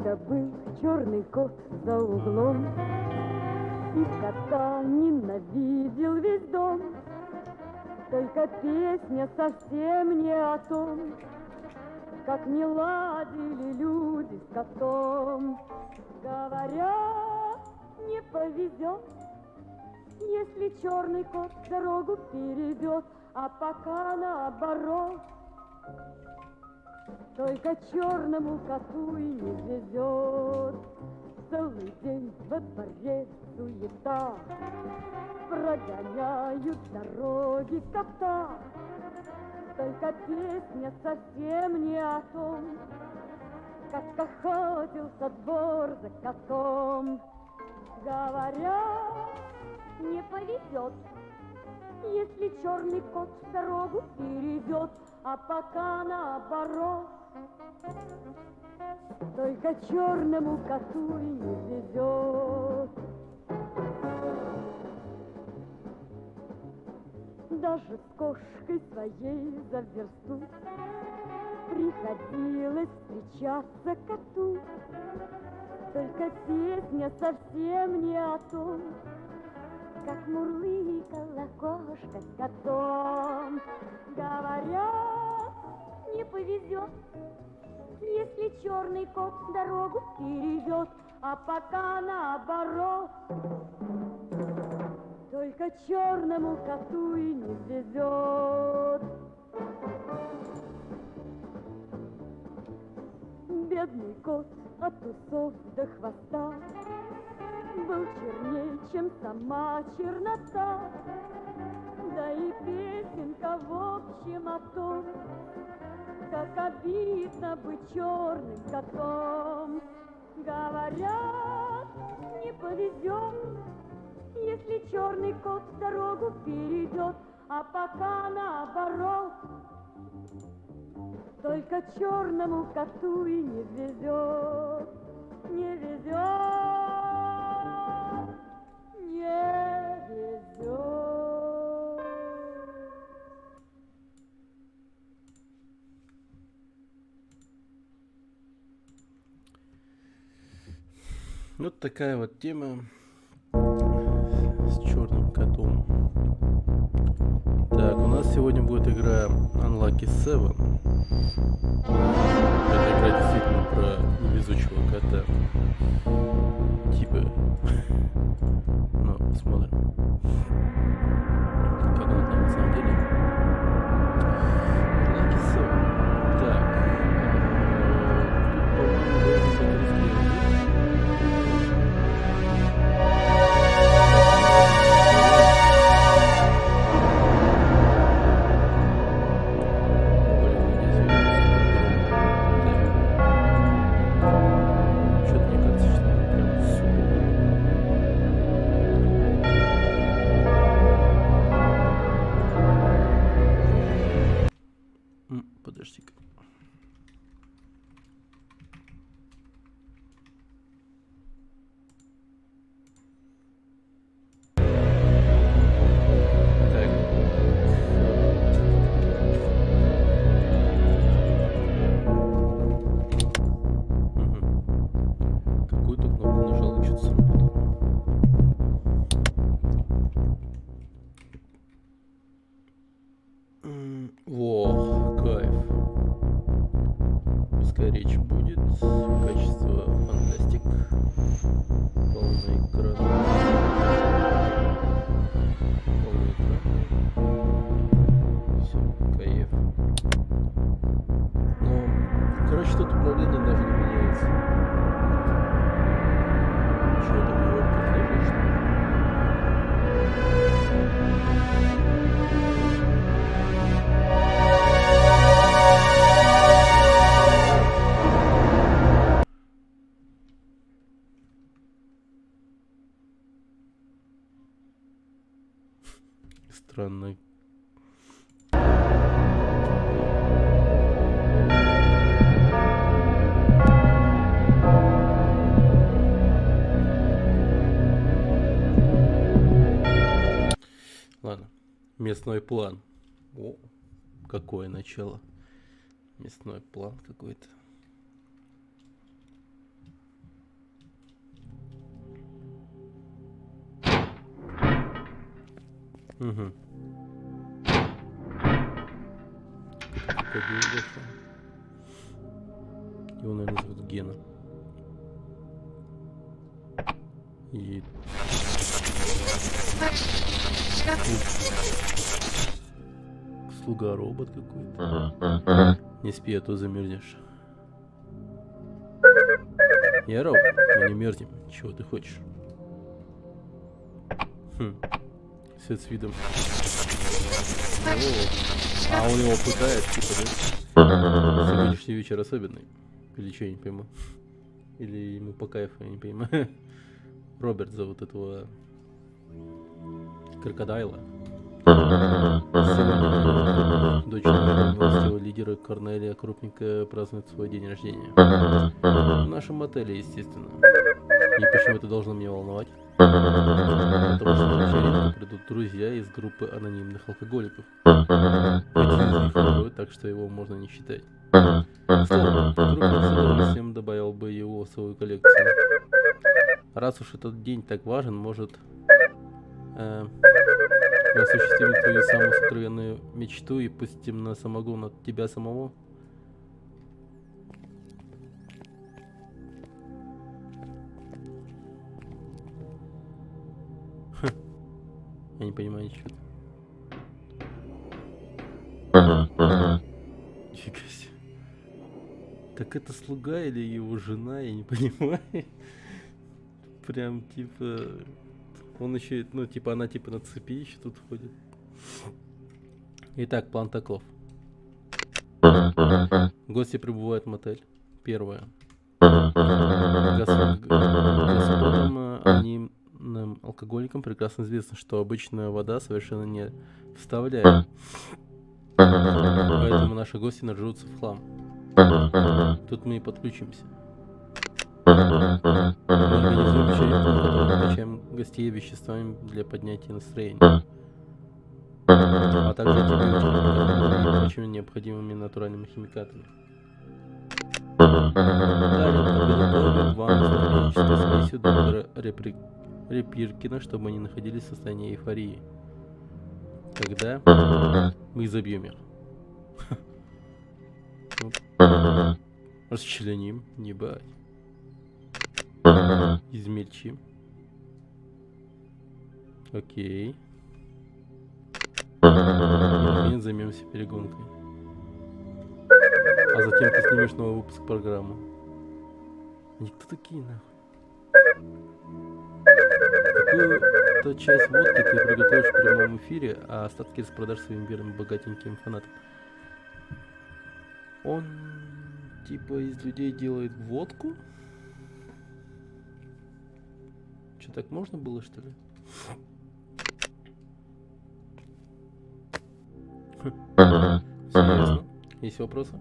Как-то был черный кот за углом, и кота ненавидел весь дом. Только песня совсем не о том, как не ладили люди с котом. Говорят, не повезет, если черный кот дорогу перейдет, а пока наоборот. Только черному коту и не везет. Целый день во дворе суета, прогоняют с дороги кота. Только песня совсем не о том, как охотился двор за котом. Говорят, не повезет, если черный кот дорогу перейдет, а пока наоборот. Только черному коту и не везет. Даже с кошкой своей за версту приходилось встречаться коту. Только песня совсем не о том, как мурлыкала кошка с котом. Говорят, не повезет, если черный кот дорогу перейдет, а пока наоборот. Только черному коту и не везет. Бедный кот от усов до хвоста был черней, чем сама чернота. Да и песенка в общем о том, как обидно быть черным котом. Говорят, не повезет, если черный кот дорогу перейдет, а пока наоборот. Только черному коту и не везет, не везет, не везет. Вот такая вот тема с черным котом. Так, у нас сегодня будет игра Unlucky 7. Это игра действительно про невезучего кота. Типа. Ну, посмотрим, как она там на самом деле. Unlucky 7. Так. Тут, по-моему, должен быть русский язык. Подожди-ка. Какую-то кнопку нажал, и что-то сработало. Во, кайф. Пускай речь будет. Качество фантастик. Полный экран. Полный экран. Все, кайф. Но, короче, тут управление даже не меняется. Чего там его похоже, что ли? Странно. Ладно. Местной план. О, какое начало. Местной план какой-то. Угу. Крокодил зашел. Его, наверное, зовут Гена. И... Слуга робот какой-то. Не спи, а то замерзнешь. Я робот, мы не мерзнем. Чего ты хочешь? Свет с видом. О, а он его пытает, типа, да? Сегодняшний вечер особенный. Или что, я не пойму. Или ему по кайфу, я не понимаю. Роберт зовут этого крокодайла. Сегодня дочь нашего лидера Корнелия Крупненько празднует свой день рождения. В нашем отеле, естественно. И почему это должно меня волновать? Потому что на вечеринку придут друзья из группы анонимных алкоголиков. Один из них герой, так что его можно не считать. Словом, Крупник с удовольствием добавил бы его в свою коллекцию. Раз уж этот день так важен, может... мы осуществим твою самую сокровенную мечту и пустим на самогон от тебя самого? Я не понимаю ничего. Нифига себе. Так это слуга или его жена, я не понимаю. Прям типа... Он еще, ну типа она типа на цепи еще тут ходит. Итак, план таков. Гости прибывают в мотель. Первое. Господам анонимным алкоголикам прекрасно известно, что обычная вода совершенно не вставляет. Поэтому наши гости наржутся в хлам. Тут мы и подключимся. Мы организуем вечеринку, в которой накачаем гостей веществами для поднятия настроения. А также антибиотиками и прочими необходимыми натуральными химикатами. Далее подготовим вам стратегическую сессию доктора Репиркина, чтобы они находились в состоянии эйфории. Тогда мы забьем их. Расчленим, не бать. Измельчим. Окей. И наконец займемся перегонкой. А затем ты снимешь новый выпуск программы. Они кто такие, нахуй? Какую-то часть водки ты приготовишь в прямом эфире, а остатки распродашь своим верным богатеньким фанатам. Он типа из людей делает водку? Что, так можно было, что ли? Серьезно? Есть вопросы?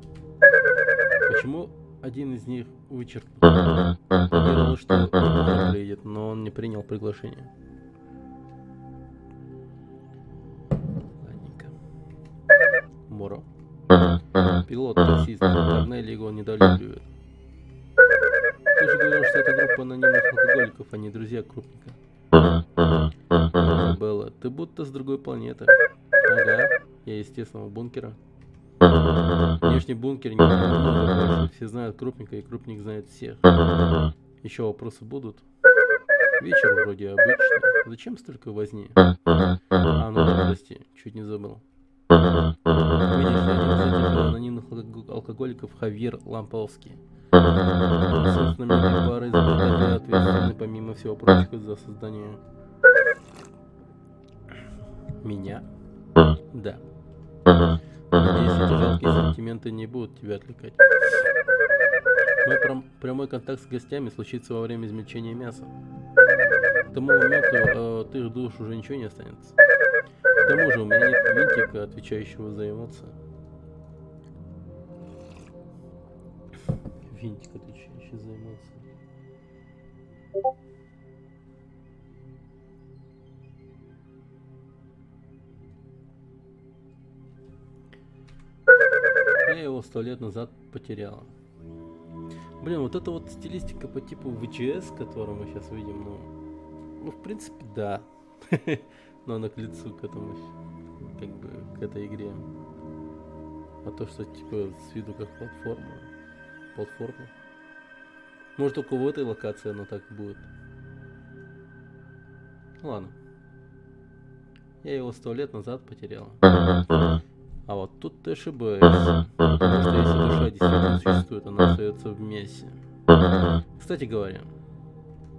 Почему один из них вычеркнут? Говорил, что он приедет, но он не принял приглашение. Ладненько. Моро. Пилот, таксист, Корнелий его недолюбливает. Ты же говорил, что это группа анонимных алкоголиков, а не друзья Крупника. Белла, ты будто с другой планеты. Ага, я из тесного бункера. Внешний бункер не намного больше. Все знают Крупника, и Крупник знает всех. Еще вопросы будут? Вечер вроде обычный. Зачем столько возни? А, ну да, подожди, чуть не забыл. Видишь, один из этих анонимных алкоголиков Хавьер Ламповский. Знаменитый пара изобретателей, ответственный, помимо всего прочего, за создание... Меня? Да. Надеюсь, эти жалкие сантименты не будут тебя отвлекать. Мой прямой контакт с гостями случится во время измельчения мяса. К тому моменту от их душ уже ничего не останется. К тому же у меня нет винтика, отвечающего за эмоции. Винтик, отвечающий за эмоции. Я его 100 лет назад потеряла. Блин, вот эта вот стилистика по типу VGS, которую мы сейчас видим, ну в принципе, да. но она к лицу к этому, как бы, к этой игре. А то, что, типа, с виду как платформа. Может, только в этой локации оно так будет. Ладно. Я его 100 лет назад потерял. А вот тут ты ошибаешься. Потому что если душа действительно существует, она остается в мясе. Кстати говоря,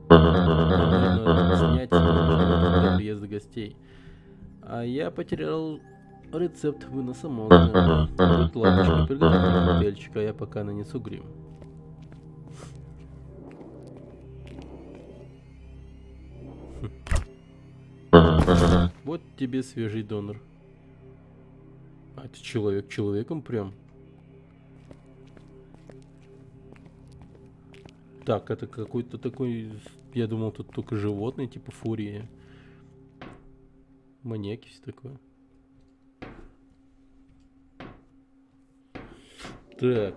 нужно снять до приезда гостей. А я потерял рецепт выноса мозга. Будь ладушки, приготовь мне коктейльчик, а я пока нанесу грим. Вот тебе свежий донор. А это человек человеком прям. Так, это какой-то такой... Я думал, тут только животные, типа фурии. Маньяки, все такое. Так.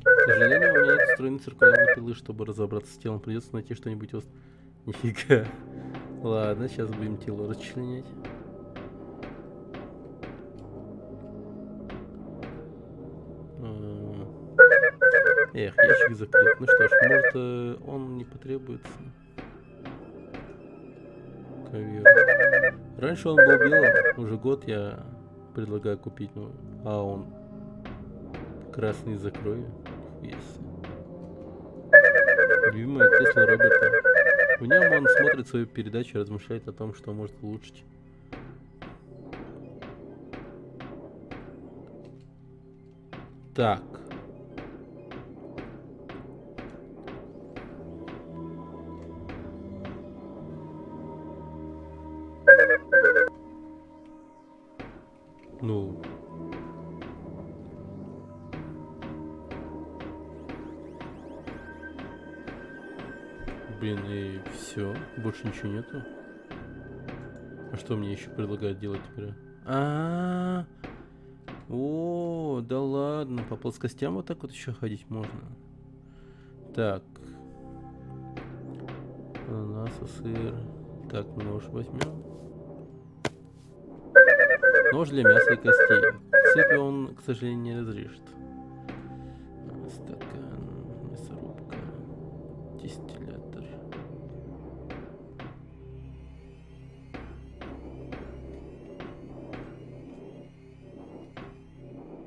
К сожалению, у меня нет встроенной циркулярной пилы, чтобы разобраться с телом. Придется найти что-нибудь Нифига. Ладно, сейчас будем тело расчленять. Эх, ящик закрыт. Ну что ж, может он не потребуется. Ковер. Раньше он был белым, уже год я предлагаю купить, ну, а он красный закрою. Есть. Любимое кресло Роберта. В нем он смотрит свою передачу и размышляет о том, что может улучшить. Так. Ну. Блин, и все, больше ничего нету. А что мне еще предлагают делать теперь? О, да ладно, по плоскостям вот так вот еще ходить можно. Так. Ананасы, сыр. Так, нож возьмем. Нож для мяса и костей. Цепи он, к сожалению, не разрежет. Стакан, мясорубка, дистиллятор.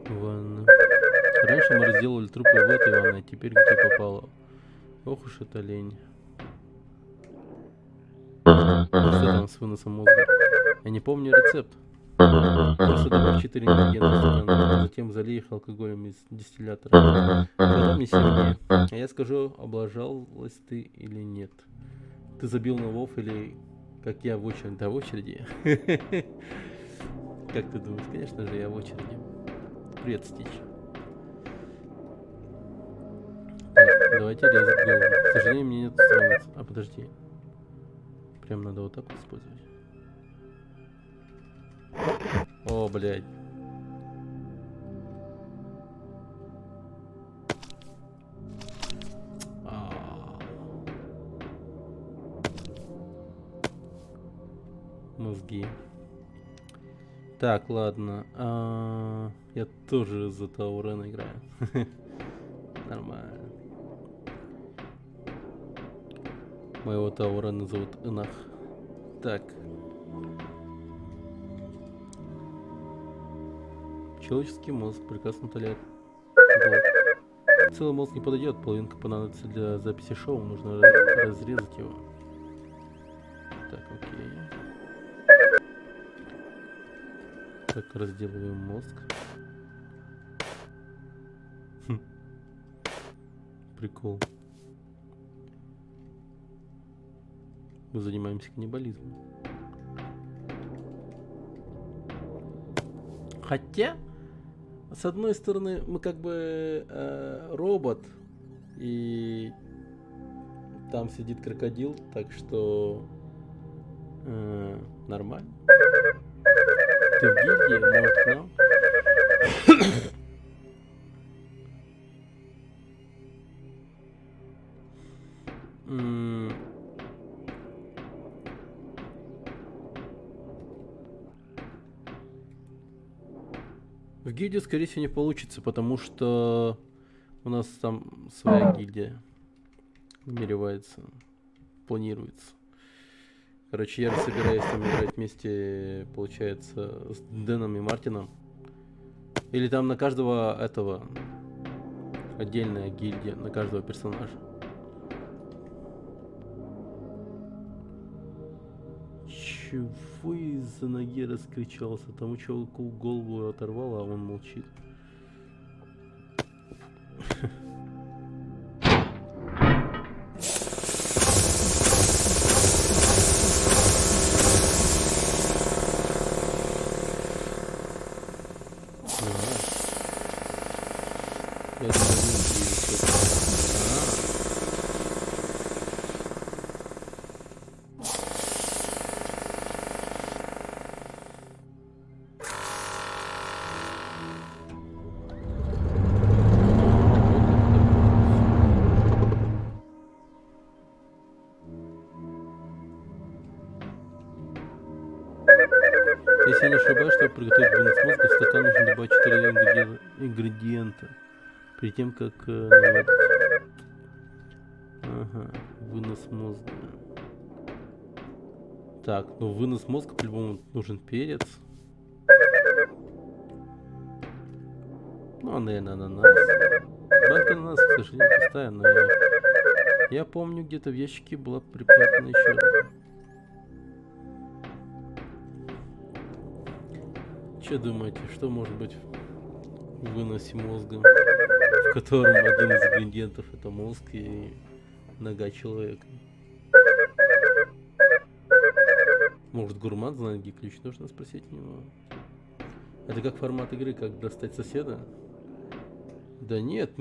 Ванна. Раньше мы разделывали трупы в этой ванной, теперь где попало. Ох уж это лень. Что там с выносом мозга? Я не помню рецепт. Просто добавь 4 ингредиента в стакан, а затем залей их алкоголем из дистиллятора. Когда мне сильнее. А я скажу, облажалась ты или нет. Ты забил на Вов или как я в очереди? Да, в очереди. Как ты думаешь? Конечно же, я в очереди. Привет, Стич. Так, давайте резать голову. К сожалению, мне нет страниц. А подожди. Прям надо вот так вот использовать. О, блядь. Мозги. Так, ладно. Я тоже за Таурена играю. Нормально. Моего Таурена зовут Энах. Так. Человеческий мозг прекрасно утоляет голод. Целый мозг не подойдет, половинка понадобится для записи шоу, нужно разрезать его. Так, окей. Так, разделываем мозг. Прикол. Мы занимаемся каннибализмом. Хотя, с одной стороны, мы как бы робот, и там сидит крокодил, так что нормально. Ты в гильдии, может, к нам? В гильдии, скорее всего, не получится, потому что у нас там своя гильдия намеревается, планируется. Короче, я собираюсь там играть вместе, получается, с Дэном и Мартином. Или там на каждого этого отдельная гильдия, на каждого персонажа. Чего из-за ноги раскричался? Тому чуваку голову оторвало, а он молчит. Я думаю, если я не ошибаюсь, чтобы приготовить вынос мозга, в стакан нужно добавить 4 ингредиента. Перед тем, как наладить. Ага, вынос мозга. Так, ну вынос мозга по-любому нужен перец. Ну, наверное, ананас. Банка ананаса, к сожалению, пустая, но я помню, где-то в ящике была припрятана еще одна. Че думаете, что может быть в выносе мозга, в котором один из ингредиентов это мозг и нога человека? Может, гурман знает, где ключ? Нужно спросить у него. Это как формат игры, как достать соседа? Да нет,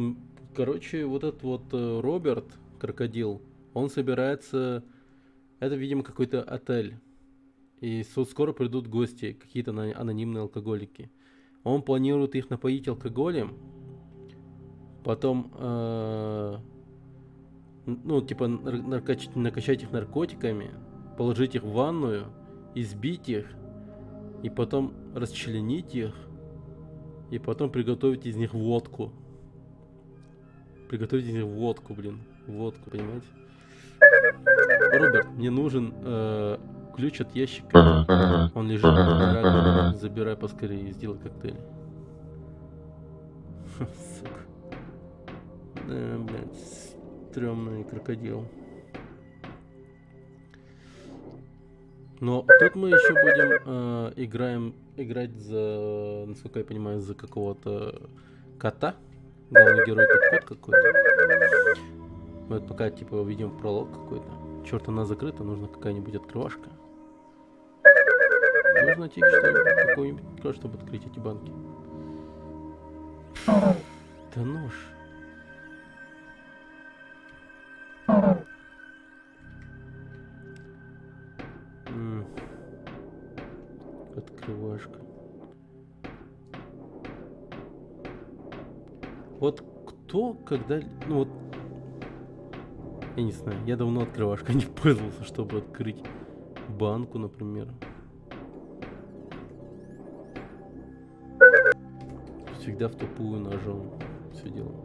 короче, вот этот вот Роберт, крокодил, он собирается... Это, видимо, какой-то отель. И скоро придут гости, какие-то анонимные алкоголики. Он планирует их напоить алкоголем, потом, ну, типа, накачать их наркотиками, положить их в ванную, избить их, и потом расчленить их, и потом приготовить из них водку. Приготовить из них водку, блин. Водку, понимаете? Роберт, мне нужен ключ от ящика. Он лежит на раковине. Забирай поскорее и сделай коктейль. Сука. Да, блядь. Стрёмный крокодил. Но тут мы еще будем играть за, насколько я понимаю, за какого-то кота. Главный герой тут кот какой-то. Вот пока типа видим пролог какой-то. Черт, она закрыта, нужна какая-нибудь открывашка. Нужно найти что-нибудь, какой-нибудь, чтобы открыть эти банки. Да нож. Открывашка. Вот кто, когда... Ну вот... Я не знаю, я давно открывашкой не пользовался, чтобы открыть банку, например. Всегда в тупую ножом все делал.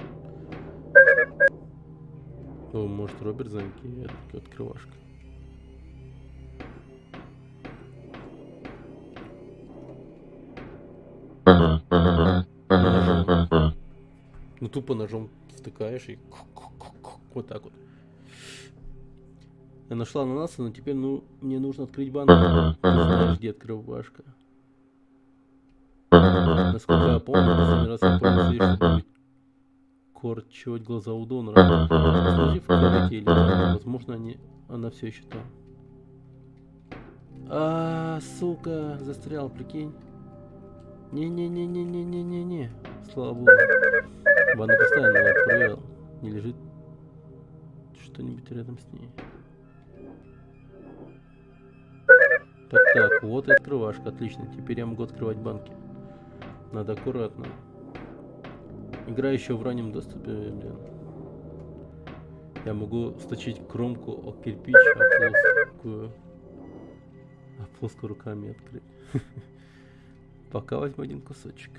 О, может, Роберт знает, где открывашка. Ножом. Ну тупо ножом втыкаешь и вот так вот. Я нашла ананасы, но теперь мне нужно открыть банку. Ты знаешь, где открывашка. Насколько я помню, последний раз я помню, чтобы корчевать глаза у донора. Сложи в кровати или там, возможно, она все еще там. Сука, застрял, прикинь. Не. Слава богу. Ванна пустая, но я проверил. Не лежит что-нибудь рядом с ней. Так, вот и открывашка, отлично. Теперь я могу открывать банки. Надо аккуратно. Игра еще в раннем доступе, блин. Я могу сточить кромку о кирпич, а плоскую руками открыть. Пока возьму один кусочек.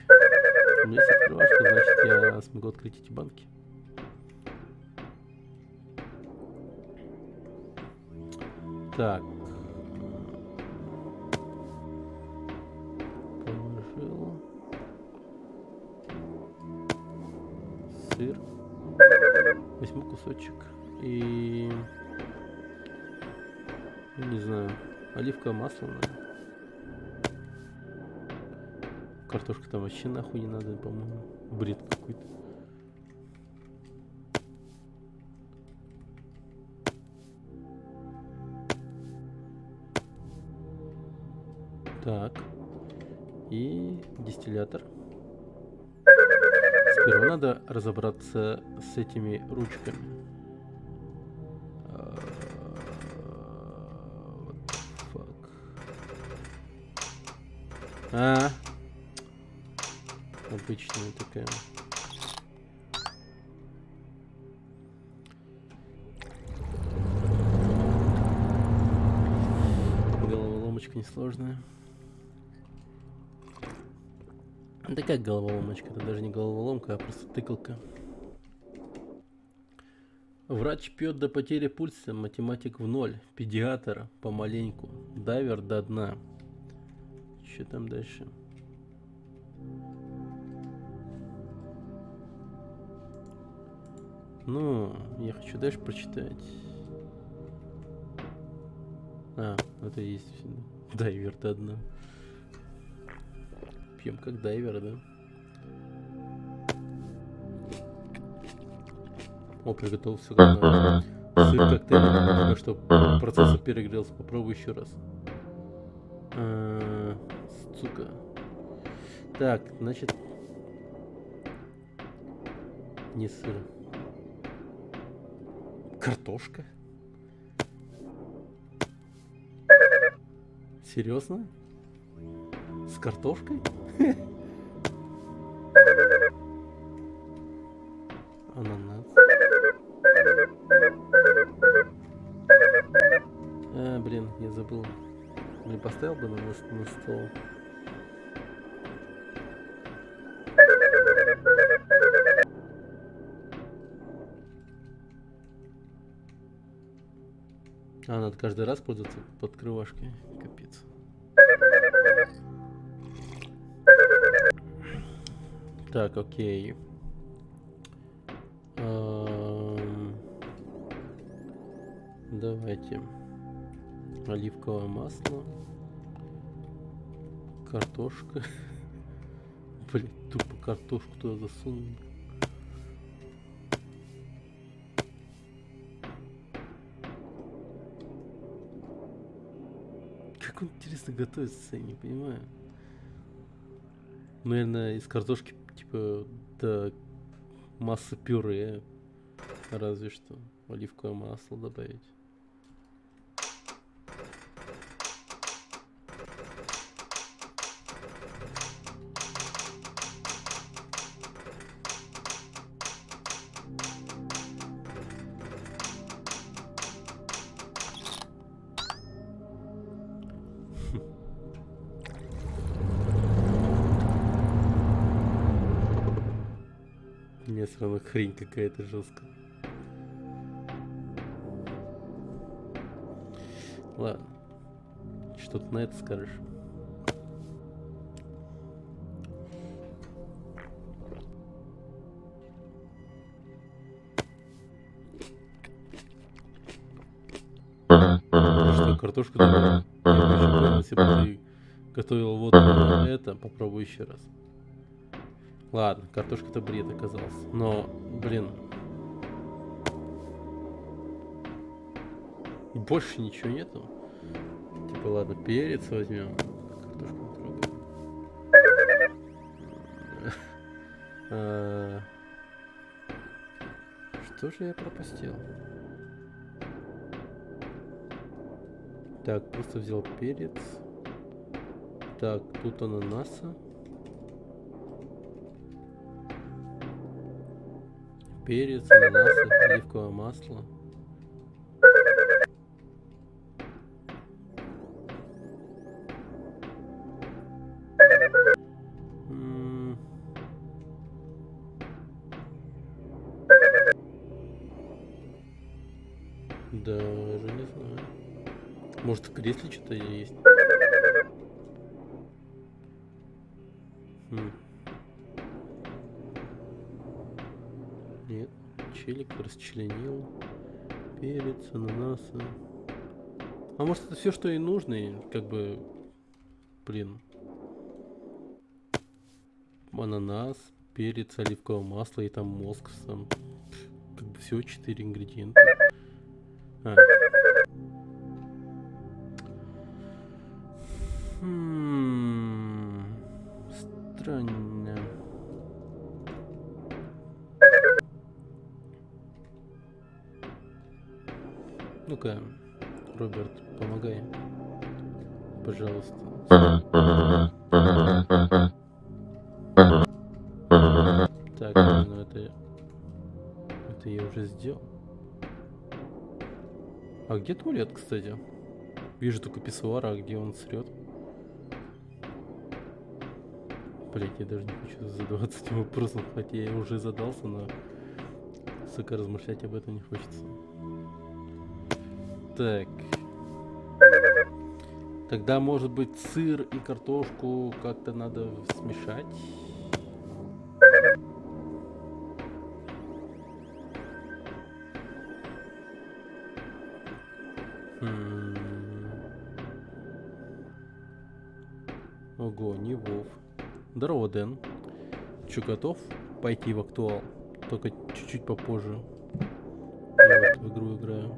У меня есть открывашка, значит я смогу открыть эти банки. Так. Положил. Сыр. Возьму кусочек. И... не знаю. Оливковое масло, наверное. Картошка там вообще нахуй не надо, по-моему. Бред какой-то. Так. И дистиллятор. Сперва надо разобраться с этими ручками. Обычная такая. Головоломочка несложная. Да как головоломочка? Это даже не головоломка, а просто тыкалка. Врач пьет до потери пульса, математик в ноль, педиатр помаленьку, дайвер до дна. Что там дальше? Ну, я хочу дальше прочитать. Это и есть дайвер до дна. Пьем как дайвер, да? О, приготовился как надо. Сыр коктейль, только что процессор перегрелся. Попробуй еще раз. Сука. Так, значит... не сыр. Картошка? Серьезно? С картошкой? Ананас. Блин, я забыл. Блин, поставил бы на стол. Надо каждый раз пользоваться подкрывашкой. Капец. Так, окей. Давайте. Оливковое масло. Картошка. Блин, тупо картошку туда засунул. Как он интересно готовится, я не понимаю. Наверное, из картошки типа до массы пюре. Разве что оливковое масло добавить. Мне все равно хрень какая-то жесткая. Ладно. Что ты на это скажешь? Что, картошку добавил? Я бы еще понял, если бы ты готовил вот это, попробуй еще раз. Ладно, картошка-то бред оказался. Но, блин. Больше ничего нету. Типа, ладно, перец возьмем. Картошку трогаем. Что же я пропустил? Так, просто взял перец. Так, тут ананаса. Перец, ананас, оливковое масло. Даже не знаю. Может, в кресле что-то есть? Нет. Челик расчленил. Перец, ананасы. А может, это все, что и нужно, и как бы... Блин. Ананас, перец, оливковое масло и там мозг сам. Как бы всего 4 ингредиента. А. Странно. Ну-ка, Роберт, помогай. Пожалуйста. Так, ну это я уже сделал. А где туалет, кстати? Вижу только писсуар, а где он срет? Блять, я даже не хочу задаваться этим вопросом, хотя я уже задался, но сука, размышлять об этом не хочется. Так. Тогда, может быть, сыр и картошку как-то надо смешать. Ого, не Вов. Здорово, Дэн. Че, готов пойти в актуал? Только чуть-чуть попозже. Я вот в игру играю.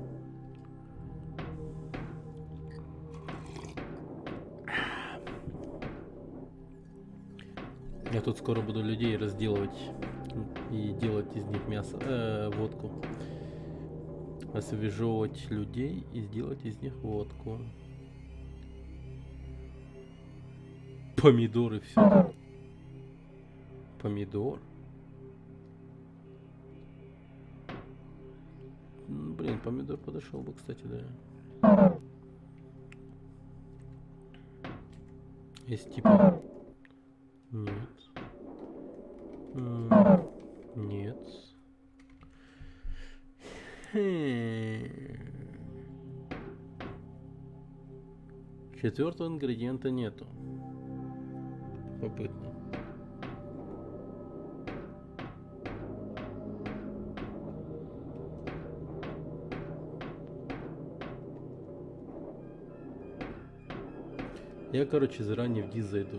Я тут скоро буду людей разделывать и делать из них мясо, водку. Освежевывать людей и сделать из них водку. Помидоры все. Помидор. Блин, помидор подошел бы, кстати, да. Есть типа. Нет. Нет. Четвертого ингредиента нету. Попытно. Я, короче, заранее в ГИС зайду.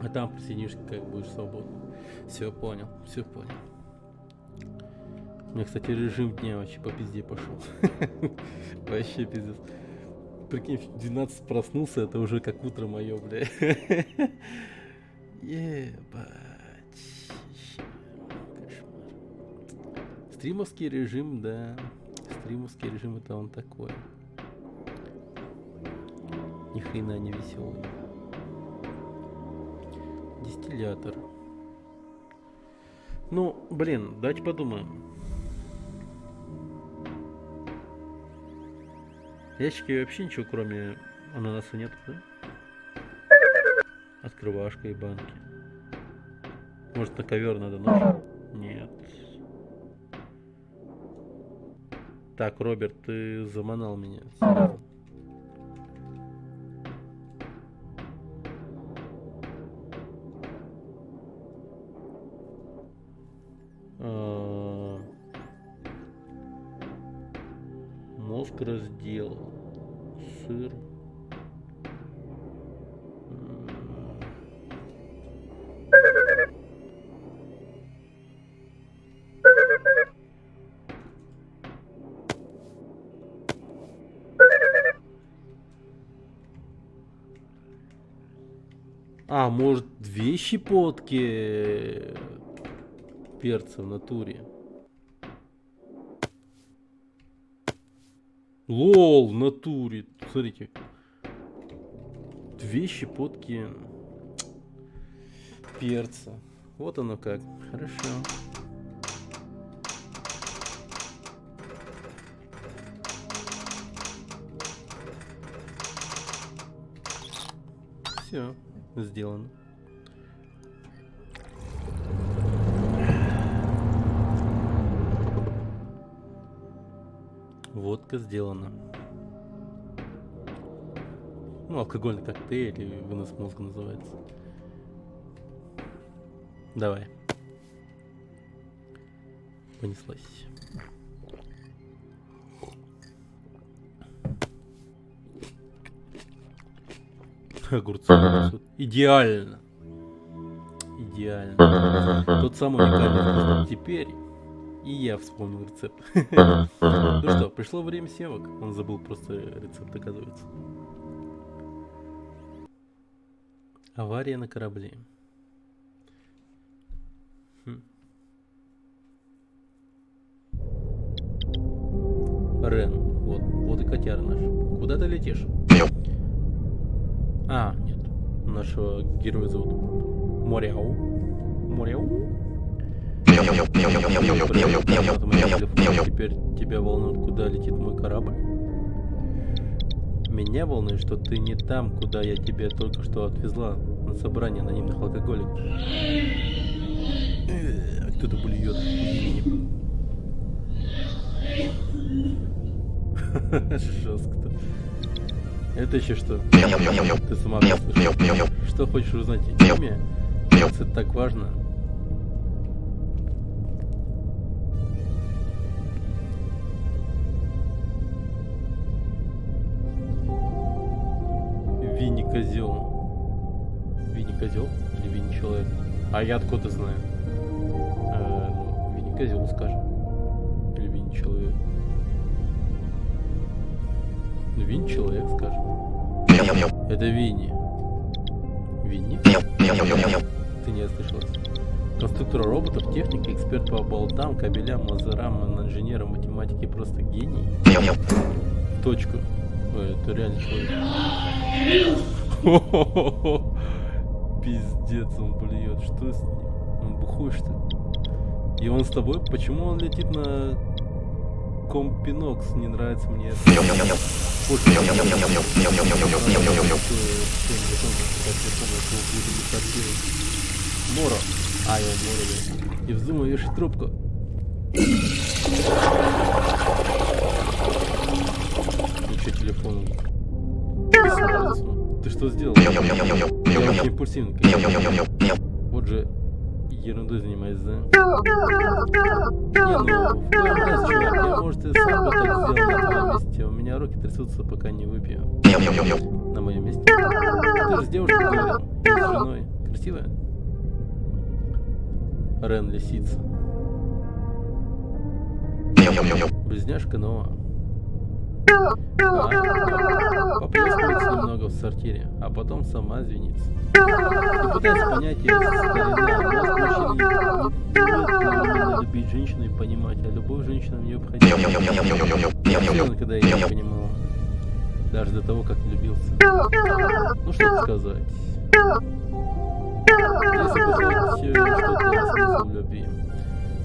А там присоединишься, как будешь свободен. Все понял, все понял. У меня, кстати, режим дня вообще по пизде пошел. Вообще пиздец. Прикинь, в 12 проснулся, это уже как утро мое, бля. Ебать. Кошмар. Стримовский режим, да. Стримовский режим, это он такой. Ни хрена не веселый. Дистиллятор. Ну, блин, давайте подумаем. В ящике вообще ничего кроме ананаса нет, да? Открывашка и банки. Может, на ковер надо нож? Нет. Так, Роберт, ты заманал меня. Серьезно. Мозг разделал. Сыр. А, может, 2 щепотки перца в натуре. Лол, в натуре. Смотрите. 2 щепотки перца. Вот оно как. Хорошо. Все, сделано. Водка сделана. Ну, алкогольный коктейль или вынос мозга называется. Давай. Понеслась. Огурцы. Идеально. Идеально. Тот самый уникальный. Теперь и я вспомнил рецепт. Ну что, пришло время съемок. Он забыл просто рецепт, оказывается. Авария на корабле. Рен, вот и котяра наш. Куда ты летишь? А, нет. Нашего героя зовут Моряу. Теперь тебя волнует, куда летит мой корабль? Меня волнует, что ты не там, куда я тебя только что отвезла на собрание анонимных алкоголиков. Кто-то блюет. Жестко-то. Это еще что? Ты сама слышишь? Что хочешь узнать о теме? Это так важно. Винни козел. Винни козел или Винни человек? А я откуда знаю? Винни козел, скажем. Или Винни человек. Винни человек, скажем. Это Винни. Винни? Ты не ослышалась. Конструктор роботов, техник, эксперт по болтам, кабелям, лазерам, инженерам, математике, просто гений. В точку. Ой, это реально человек. Пиздец, он блюет. Что с ним? Он бухой, что ли? И он с тобой? Почему он летит на Компинокс? Не нравится мне это. Моро. А, я Моро. И вздумай вешать трубку. Еще телефон. Ты что сделал? Я очень импульсивный. Вот же ерундой занимаюсь, да? Не, ну, в твоем разе, чувак, я, может, и сам бы так сделал на твоем месте. У меня руки трясутся, пока не выпью. На моем месте. Ты же с девушкой говорил, и с женой. Красивая? Рен лисица. Близняшка, но... Поплескивается немного в сортире, а потом сама извинится. Не пытаясь понять ее старина, надо любить женщину и понимать, а любовь женщинам необходима. Я понял, когда я ее не понимала. Даже до того, как влюбился. Ну что сказать.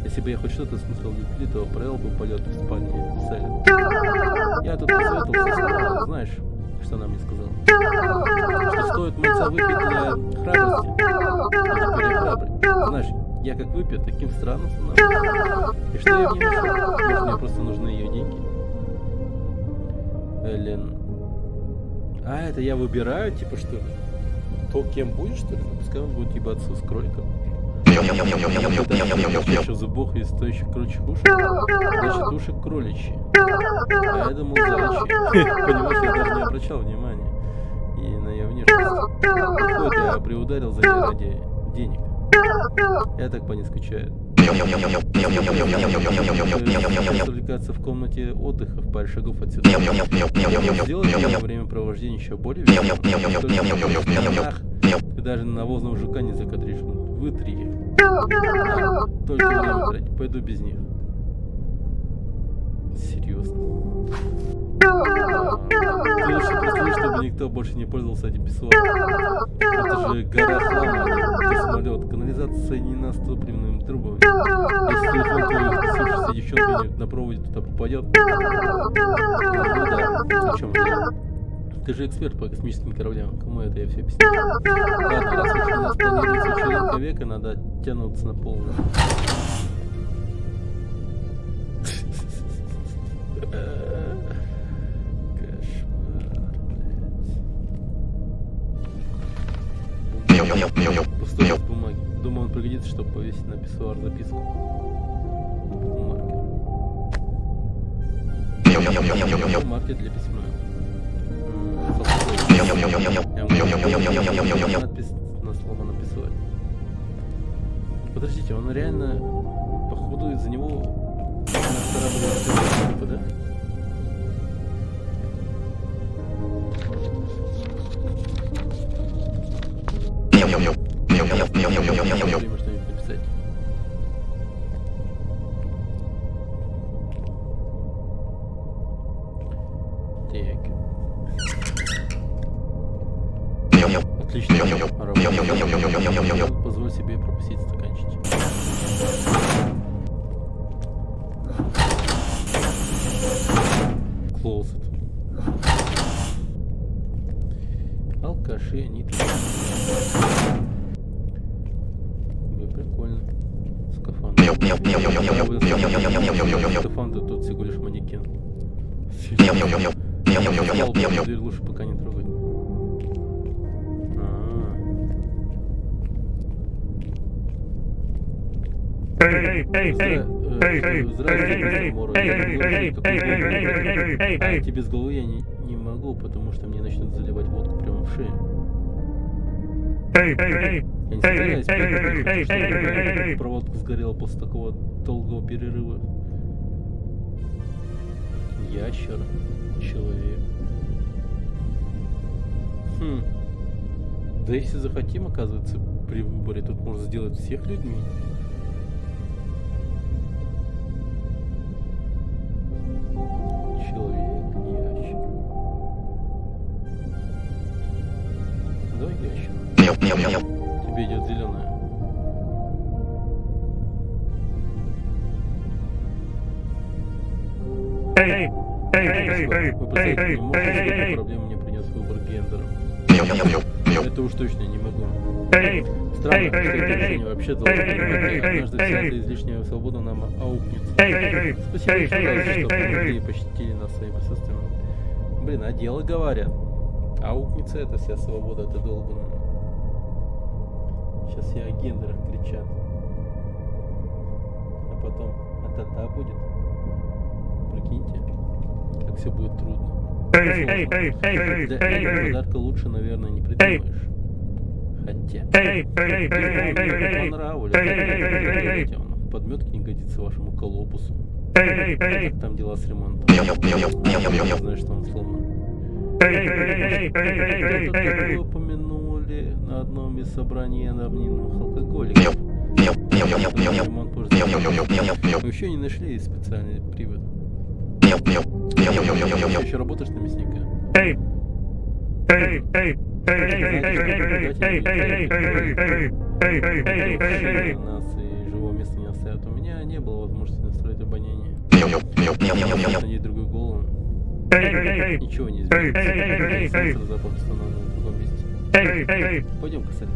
Если бы я хоть что-то смысл любви, то провел бы полет в спальне Селин. Я тут посоветовался, знаешь, что она мне сказала? Что стоит мыться выпить для храбрости, теперь я храбрый. Знаешь, я как выпью, таким странным становлюсь. И что я в ней нашел? Может, мне просто нужны ее деньги? Эллен. А, это я выбираю, типа, что ли? То, кем будешь, что ли? Пускай он будет ебаться с кроликом. Чаще зубов и стоящих кроличьих ушек, значит уши кроличьи. А я думал зайчьи. Понимаешь, я даже не обращал внимания и на ее внешность. Хоть я приударил за ней ради денег. Я так по ней скучаю. Развлекаться в комнате отдыха в паре шагов отсюда. Сделать во время провождения еще более весело. Ты даже на навозного жука не закадришь. Вытри их. Только время тратить. Пойду без них. Серьезно. Ты лучше проследи, чтобы никто больше не пользовался этим писсуаром. Это же гора хлама, а не самолет. Канализация соединена с топливными трубами. Если телефон твоей вписавшейся девчонки на проводе туда попадет... Ну да, о чем я? Ты же эксперт по космическим кораблям. Кому это я все объясню? Ладно, раз уж у нас планируется вечеринка века, надо тянуться на полную. Пустой лист бумаги. Думаю, он пригодится, чтобы повесить на писсуар записку. Маркер. Маркер для письма. Надпись на сломанном писсуаре. Подождите, он реально, походу, из-за него наш корабль, да? Время что-нибудь написать. Так. Отлично. Работа. Позволь себе пропустить стаканчик. Closet. Алкаши, нитки. Прикольно. Скафандр. Скафандр тут всего лишь манекен. Дверь лучше пока не трогать. Здравствуйте, без головы я не могу, потому что мне начнут заливать водку прямо в шею. Я не собираюсь, проводка сгорела после такого долгого перерыва. Ящер, человек. Да если захотим, оказывается, при выборе тут можно сделать всех людьми. Человек, ящер. Давай ящер. Тебе идет зеленая. Вы представить не можете, какую проблему мне принес выбор гендера. Это уж точно не могу. Странно, что это решение вообще должно быть. Однажды вся эта излишняя свобода нам аукнется. Спасибо еще раз, что помогли и почтили нас своим присутствием. Блин, а дело говорят. Аукнется эта вся свобода, это долбанная. Сейчас все о гендерах кричат. А потом, та будет. Прикиньте, как все будет трудно. Для этого подарка лучше, наверное, не придумаешь. Хотя, понравилось. Подметки не годится вашему колобусу. Как там дела с ремонтом? Я знаю, что он сломан. Вы упомянули на одном из собраний анонимных алкоголиков. Ремонт позже. Мы еще не нашли специальный привод. Ты еще работаешь на мясника? Нас и живого места не оставят. У меня не было возможности настроить обоняние. Надеть другую голову. Ничего не изменится. Сенсор запах установлен в другом месте. Пойдем-ка, Сэм.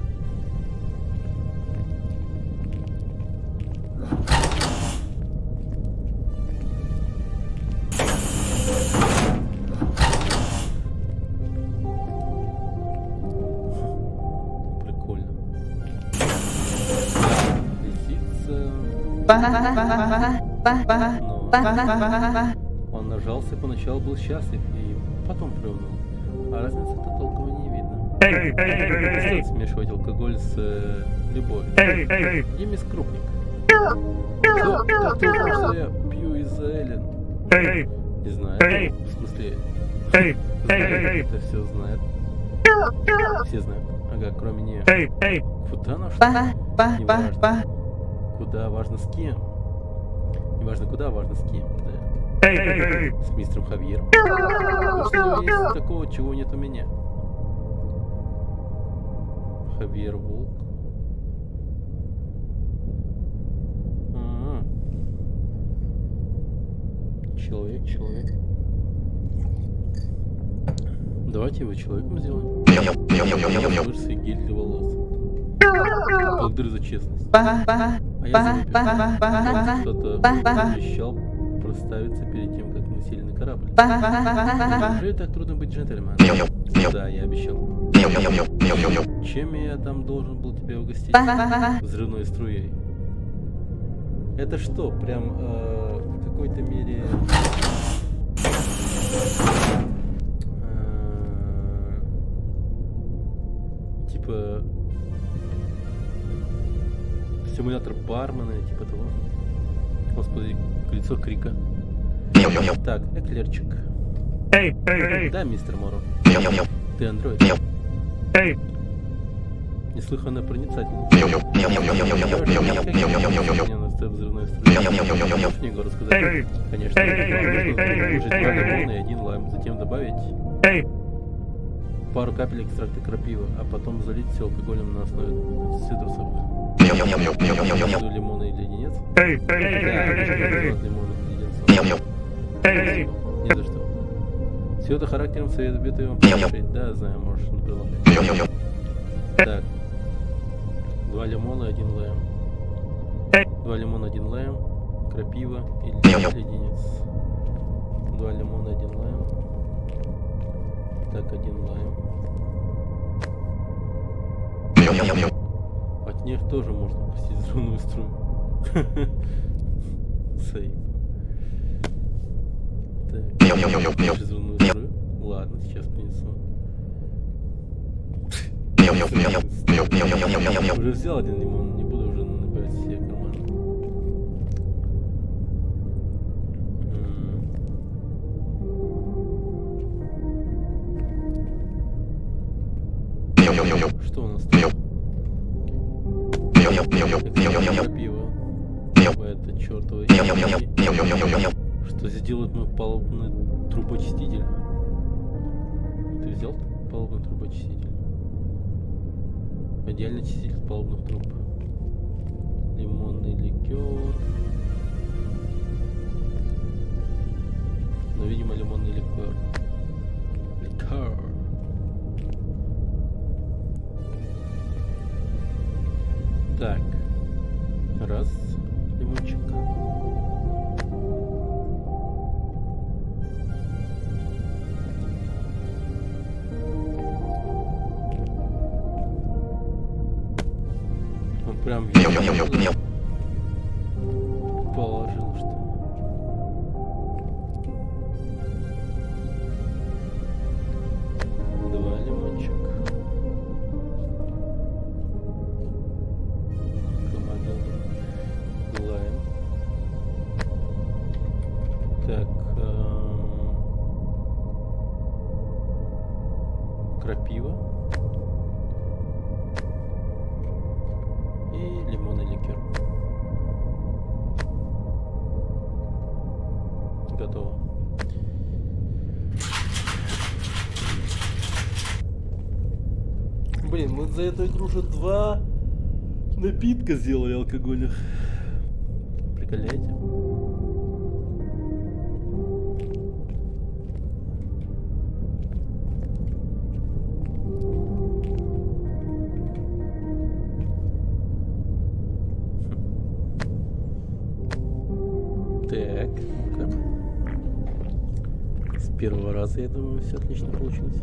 Но он нажался, поначалу был счастлив и потом плюнул. А разницы-то толком не видно. Не стоит смешивать алкоголь с любовью. Я мисс Крупник. Кто узнал, что я пью из-за Эллен? Не знаю. В смысле? Это все знает. Все знают. Ага, кроме нее. Куда нашла? Неважно. Куда, важно с кем. Неважно куда, важно с кем. Да. С мистером Хавьером. Потому что у него есть такого, чего нет у меня. Хавьер Волк. Человек. Давайте его человеком сделаем. Вырос и гель для волос. Благодарю за честность. А я заметил. Кто-то обещал проставиться перед тем, как мы сели на корабль. Неужели так трудно быть джентльменом? Да, я обещал. Чем я там должен был тебя угостить? Взрывной струей. Это что, прям в какой-то мере... типа... симулятор бармена, типа того. Господи, лицо Крика. Так, эклерчик. Да, мистер Моро. Ты андроид. Неслыханно проницательно. Взрывной струей. Можешь мне его рассказать? Конечно. Нужно 2 лимона и 1 лайм. Затем добавить пару капель экстракта крапивы, а потом залить все алкоголем на основе цитрусовых. Лимона и леденец? Да, лимона и леденца. Не за что. Все это характером советую вам послушать. Да, знаю, можешь не продолжать. Так. 2 лимона, 1 лайм. 2 лимона, 1 лайм. Крапива и леденец. 2 лимона, 1 лайм. Так, 1 лайм. От них тоже можно пустить взрывную струю. Сейф. Так, взрывную струю. Ладно, сейчас принесу. Уже взял 1 лимон, не буду уже набирать себе карманы. Что у нас тут? Крапива. Это чертовы. Что сделает мой палубный трубочиститель? Ты взял палубный трубочиститель? Идеальный чиститель палубных труб. Лимонный ликер. Но, видимо, лимонный ликер. Ликер. Так. Раз. Лимончик. Он прям положил, что ли. Два лимончик. Лайм. Так. Крапива. И лимонный ликер. Готово. Блин, мы за эту игру уже 2 напитка сделали алкогольных. Приколяете? Так, ну-ка. С первого раза, я думаю, все отлично получилось.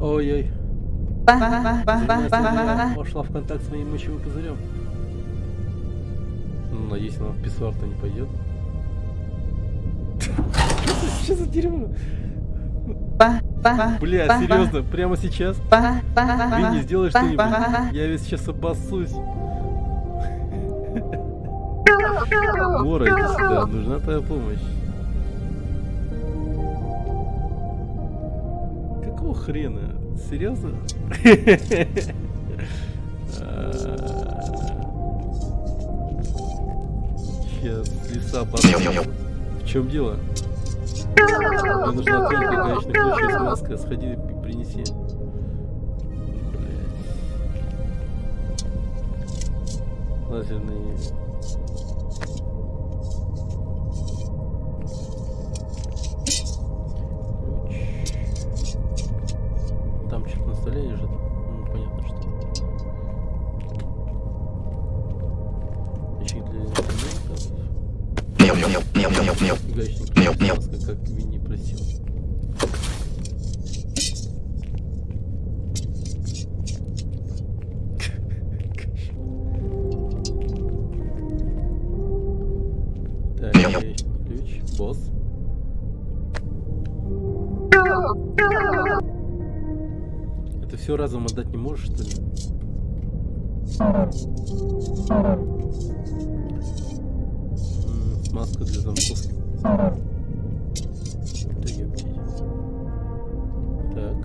Ой-ой. Вошла в контакт с моим мочевым пузырем. Ну, надеюсь, она в писсуар-то не пойдет. Что за дерьмо? Бля, серьезно, прямо сейчас? Винни, сделай что-нибудь. Я ведь сейчас обоссусь. Мора, иди сюда, нужна твоя помощь. Какого хрена? Серьезно? Сейчас леса обоссусь. В чем дело? Мне нужна только гаечный ключ и смазка. Сходи и принеси. Блять. Лазерный. Ключ. Там что-то на столе лежит. Ну, понятно, что. Ячейки для инструментов. Гаечник, маска, как Винни просил. Так, гаечный ключ, босс. Это все разом отдать не можешь, что ли? Маска для замков. Да ёптить. Так.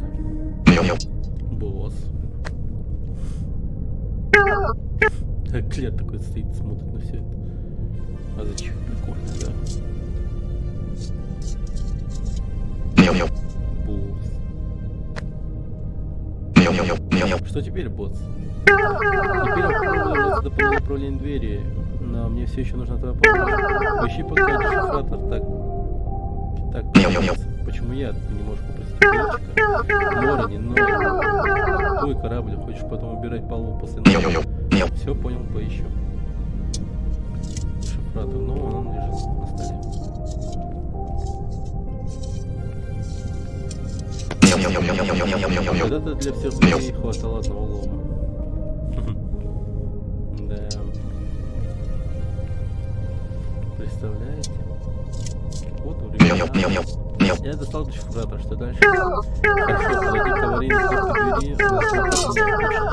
Босс. Так, Клер такой стоит, смотрит на все это. А зачем? Прикольно, да. Босс. Что теперь, босс? Теперь я до полного управления двери, но мне все еще нужна твоя помощь. Поищи пока дешифратор, так, почему я? Ты не можешь попросить девочка? Нора, не твой корабль, хочешь потом убирать палубу после нас? Все, понял, поищу. Дешифратор, ну он лежит на столе. Когда-то для всех дверей хватало одного лома. Да. Представляете? Вот времена. Я достал дешифратор, что дальше? Хорошо, зайди к аварийной двери, запусти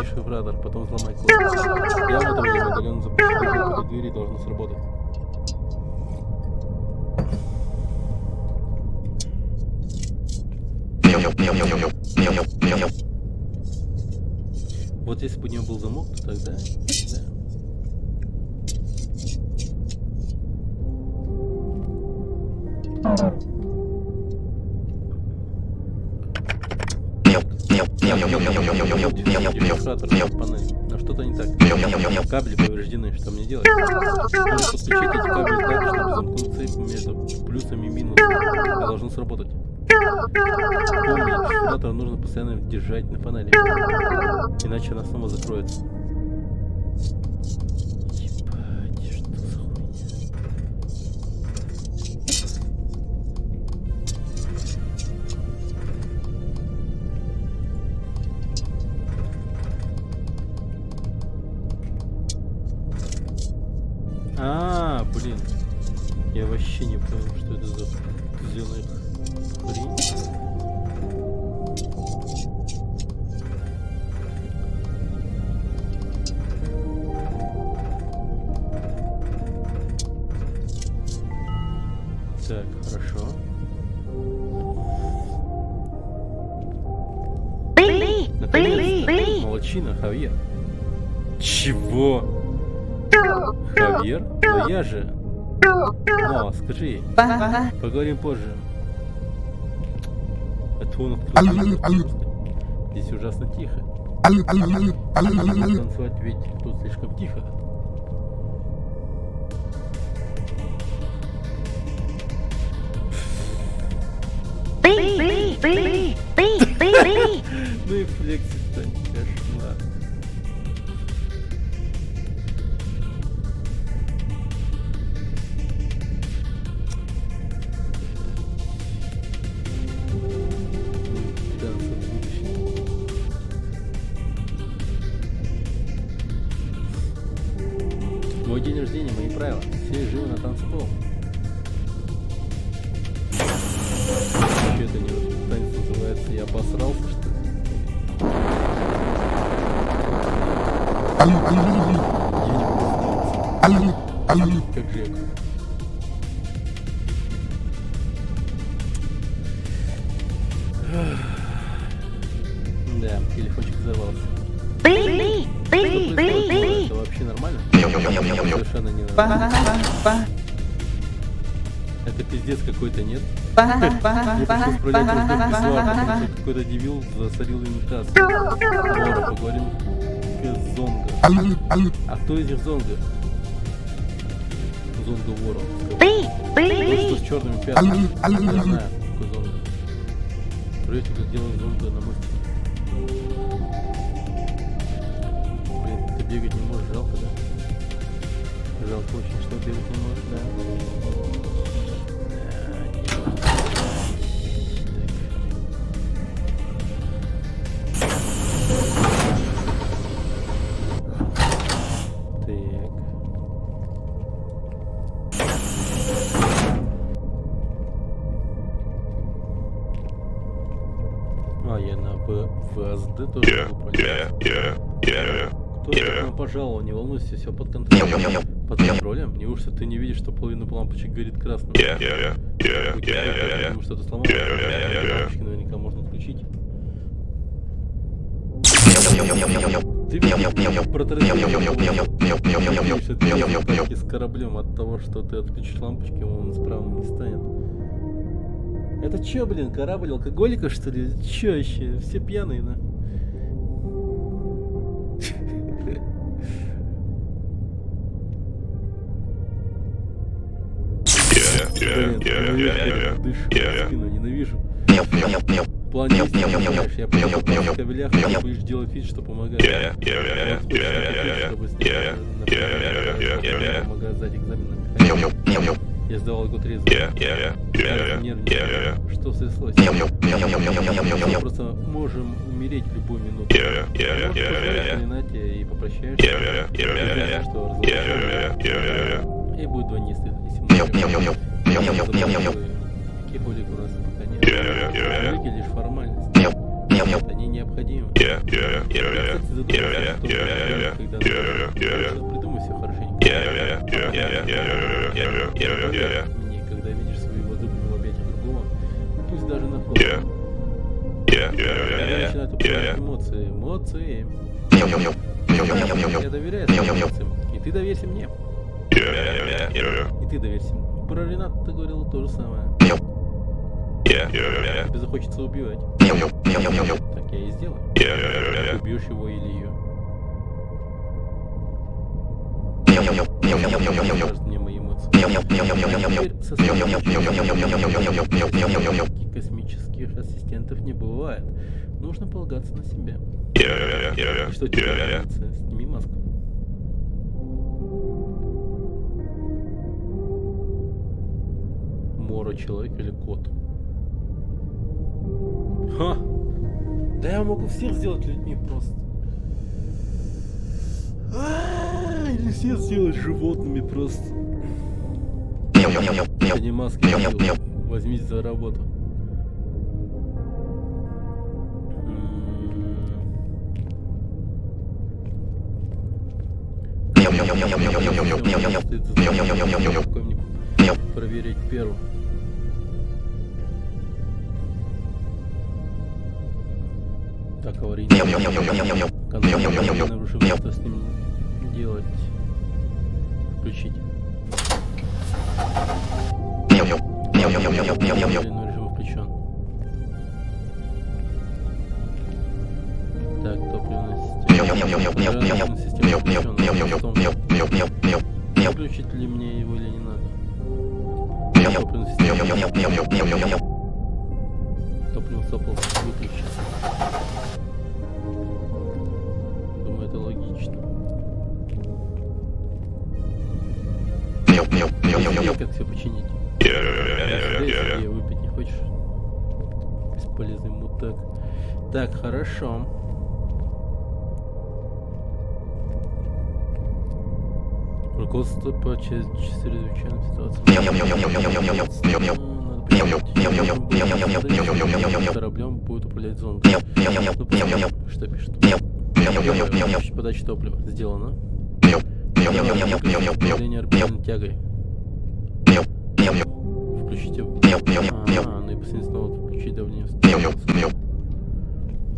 дешифратор, потом взломай код. Я в это время удаленно запущу этой двери, должно сработать. Вот если бы у него был замок, то тогда... Да. Дешифратор, панель. Но что-то не так. Кабели повреждены, что мне делать? Нужно подключить эти кабели так, чтобы замкнуть цепь между плюсами и минусами. Это должно сработать. Помни, дешифратор нужно постоянно держать на панели. Иначе она снова закроется. Ебать, что за хуйня? Блин. Я вообще не понял, что это за зеленая хрень. Так, хорошо. Наконец-то. Молодчина, Хавьер. Чего? Хавьер? Но я же. О, скажи ей. Поговорим позже. Это он кто-то. Здесь ужасно тихо. Танцевать ведь тут слишком тихо. Ну и флекси-то, кошмар. Мой день рождения, мои правила. Все живы на танцполе. Что это не танец называется? Я обосрался, что ли? Я не могу. Как Жек. Да, телефончик взорвался. Это вообще нормально? Совершенно не нормально. Это пиздец какой-то, нет? Мне пришлось проверять раздор письма, потому что какой-то дебил засорил унитаз. Лора, поговорим с Зонго. А кто из них Зонго? Зонго Ворон. Что с черными пятнами? Я знаю, какой Зонго. Проверьте, как делать Зонго на мышце. Блин, ты бегать не можешь, жалко, да? Жалко. жалко очень, что бегать не можешь, да? Я на ВСД тоже могу пройти. Кто к нам пожаловал, не волнуйся, все под контролем. Под контролем? Неужто ты не видишь, что половина лампочек горит красным? Потому что ты сломал, лампочки наверняка можно отключить. Ты видишь, протарифил с кораблем от того, что ты отключишь лампочки, он исправным не станет. Это чё, блин, корабль алкоголиков, что ли? Чё вообще? Все пьяные, на? Дышу в спину, ненавижу. Планист, знаешь, я понял, в кабелях, ты будешь делать вид, что помогает. Помогает сдать экзамен. Я сдавал год резво. Нервничаю. Что стряслось? Мы просто можем умереть в любую минуту. Можешь и попрощаешься. И знаешь, что разговариваешь. И будет двойне стыдно, если мы таких улик у нас пока нет. Улики лишь формальность. Они необходимы. Кстати, задумайся, когда придумай все хорошенько. Мне, когда видишь своего возлюбленного в объятиях другого, пусть даже на фото. Я начинаю управлять эмоции. Я доверяю своим эмоциям. И ты доверься мне. И ты доверься мне. Про Ренату ты говорил то же самое. Тебе захочется убивать. Так я и сделаю. Ты убьешь его или ее. Скажет мне мои эмоции. Теперь со космических ассистентов не бывает. Нужно полагаться на себя. И что тебе нравится? Сними маску. Мора, человек или кот? Ха! Да я могу всех сделать людьми просто. Или всех сделать животными просто. Это не маски, возьмись за работу. Проверить первым. Так, аварийный. Нарушим, что с ним делать. Включить. Режим включен. Так, топливная система включена. Выключить ли мне его или не надо? Топливная система. Топливный сопл выключен. Думаю, это логично. Как все починить? Выпить не хочешь? Бесполезный мудак. Так, хорошо. Руководство по чрезвычайным ситуациям. Кораблем будет управлять зондом. Ну, посмотрим, что пишет. Подача топлива. Сделано. Управление орбитальной тягой. Включите. Ну и последний снова включить давление.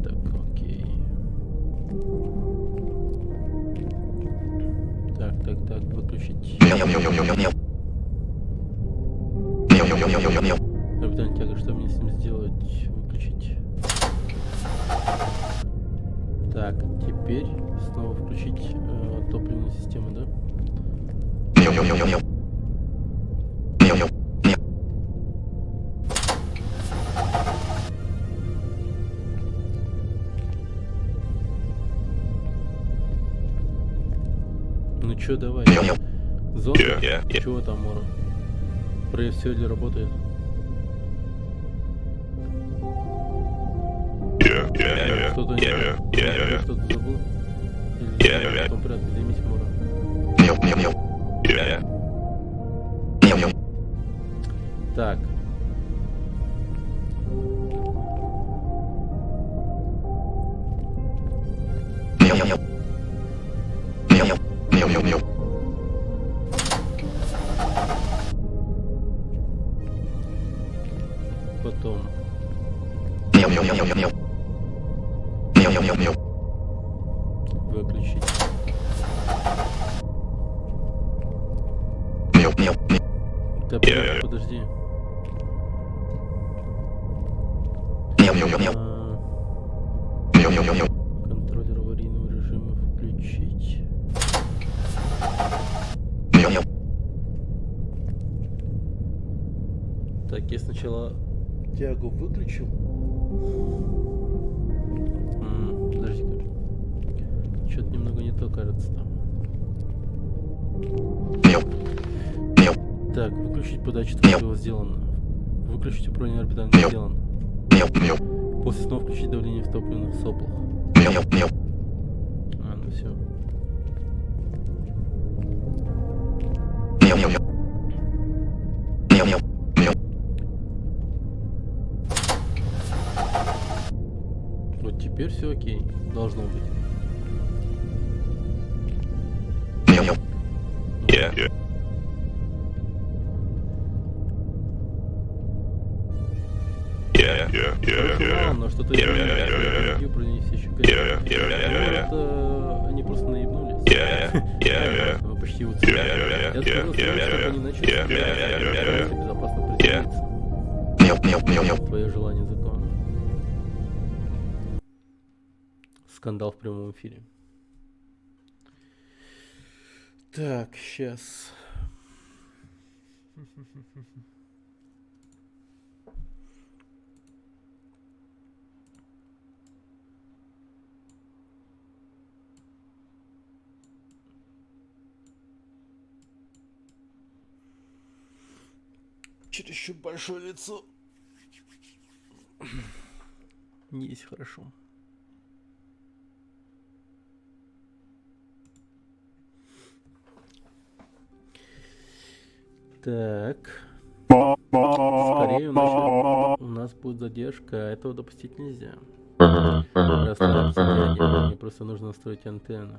Так, окей. Так, выключить. Орбитальная тяга, что мне с ним сделать? Выключить. Так, теперь снова включить топливную систему, да? Ну чё, давай. Зонт? Чего там, Мора? Проверь, все ли работает. Что-то не... Что-то забыл? Или в том порядке, займись, Мора. Так. Потом. Выключить. Да, подожди. Контроллер аварийного режима включить. Так, я сначала тягу выключил. Подожди-ка. Что-то немного не то, кажется, там. Так, выключить подачу топлива сделано. Выключить управление орбитальным сделано. После снова включить давление в топливных соплах. Ну все. Вот теперь все окей. Должно быть. Но что-то это они просто наебнулись. Мы почти уцелели. Я сказал, что они начали безопасно приземлиться. Твое желание закона. Скандал в прямом эфире. Так, сейчас. Чересчур большое лицо. Не есть хорошо. Так. Скорее у нас будет задержка, а этого допустить нельзя. Расслабься, дядя. Мне просто нужно настроить антенну.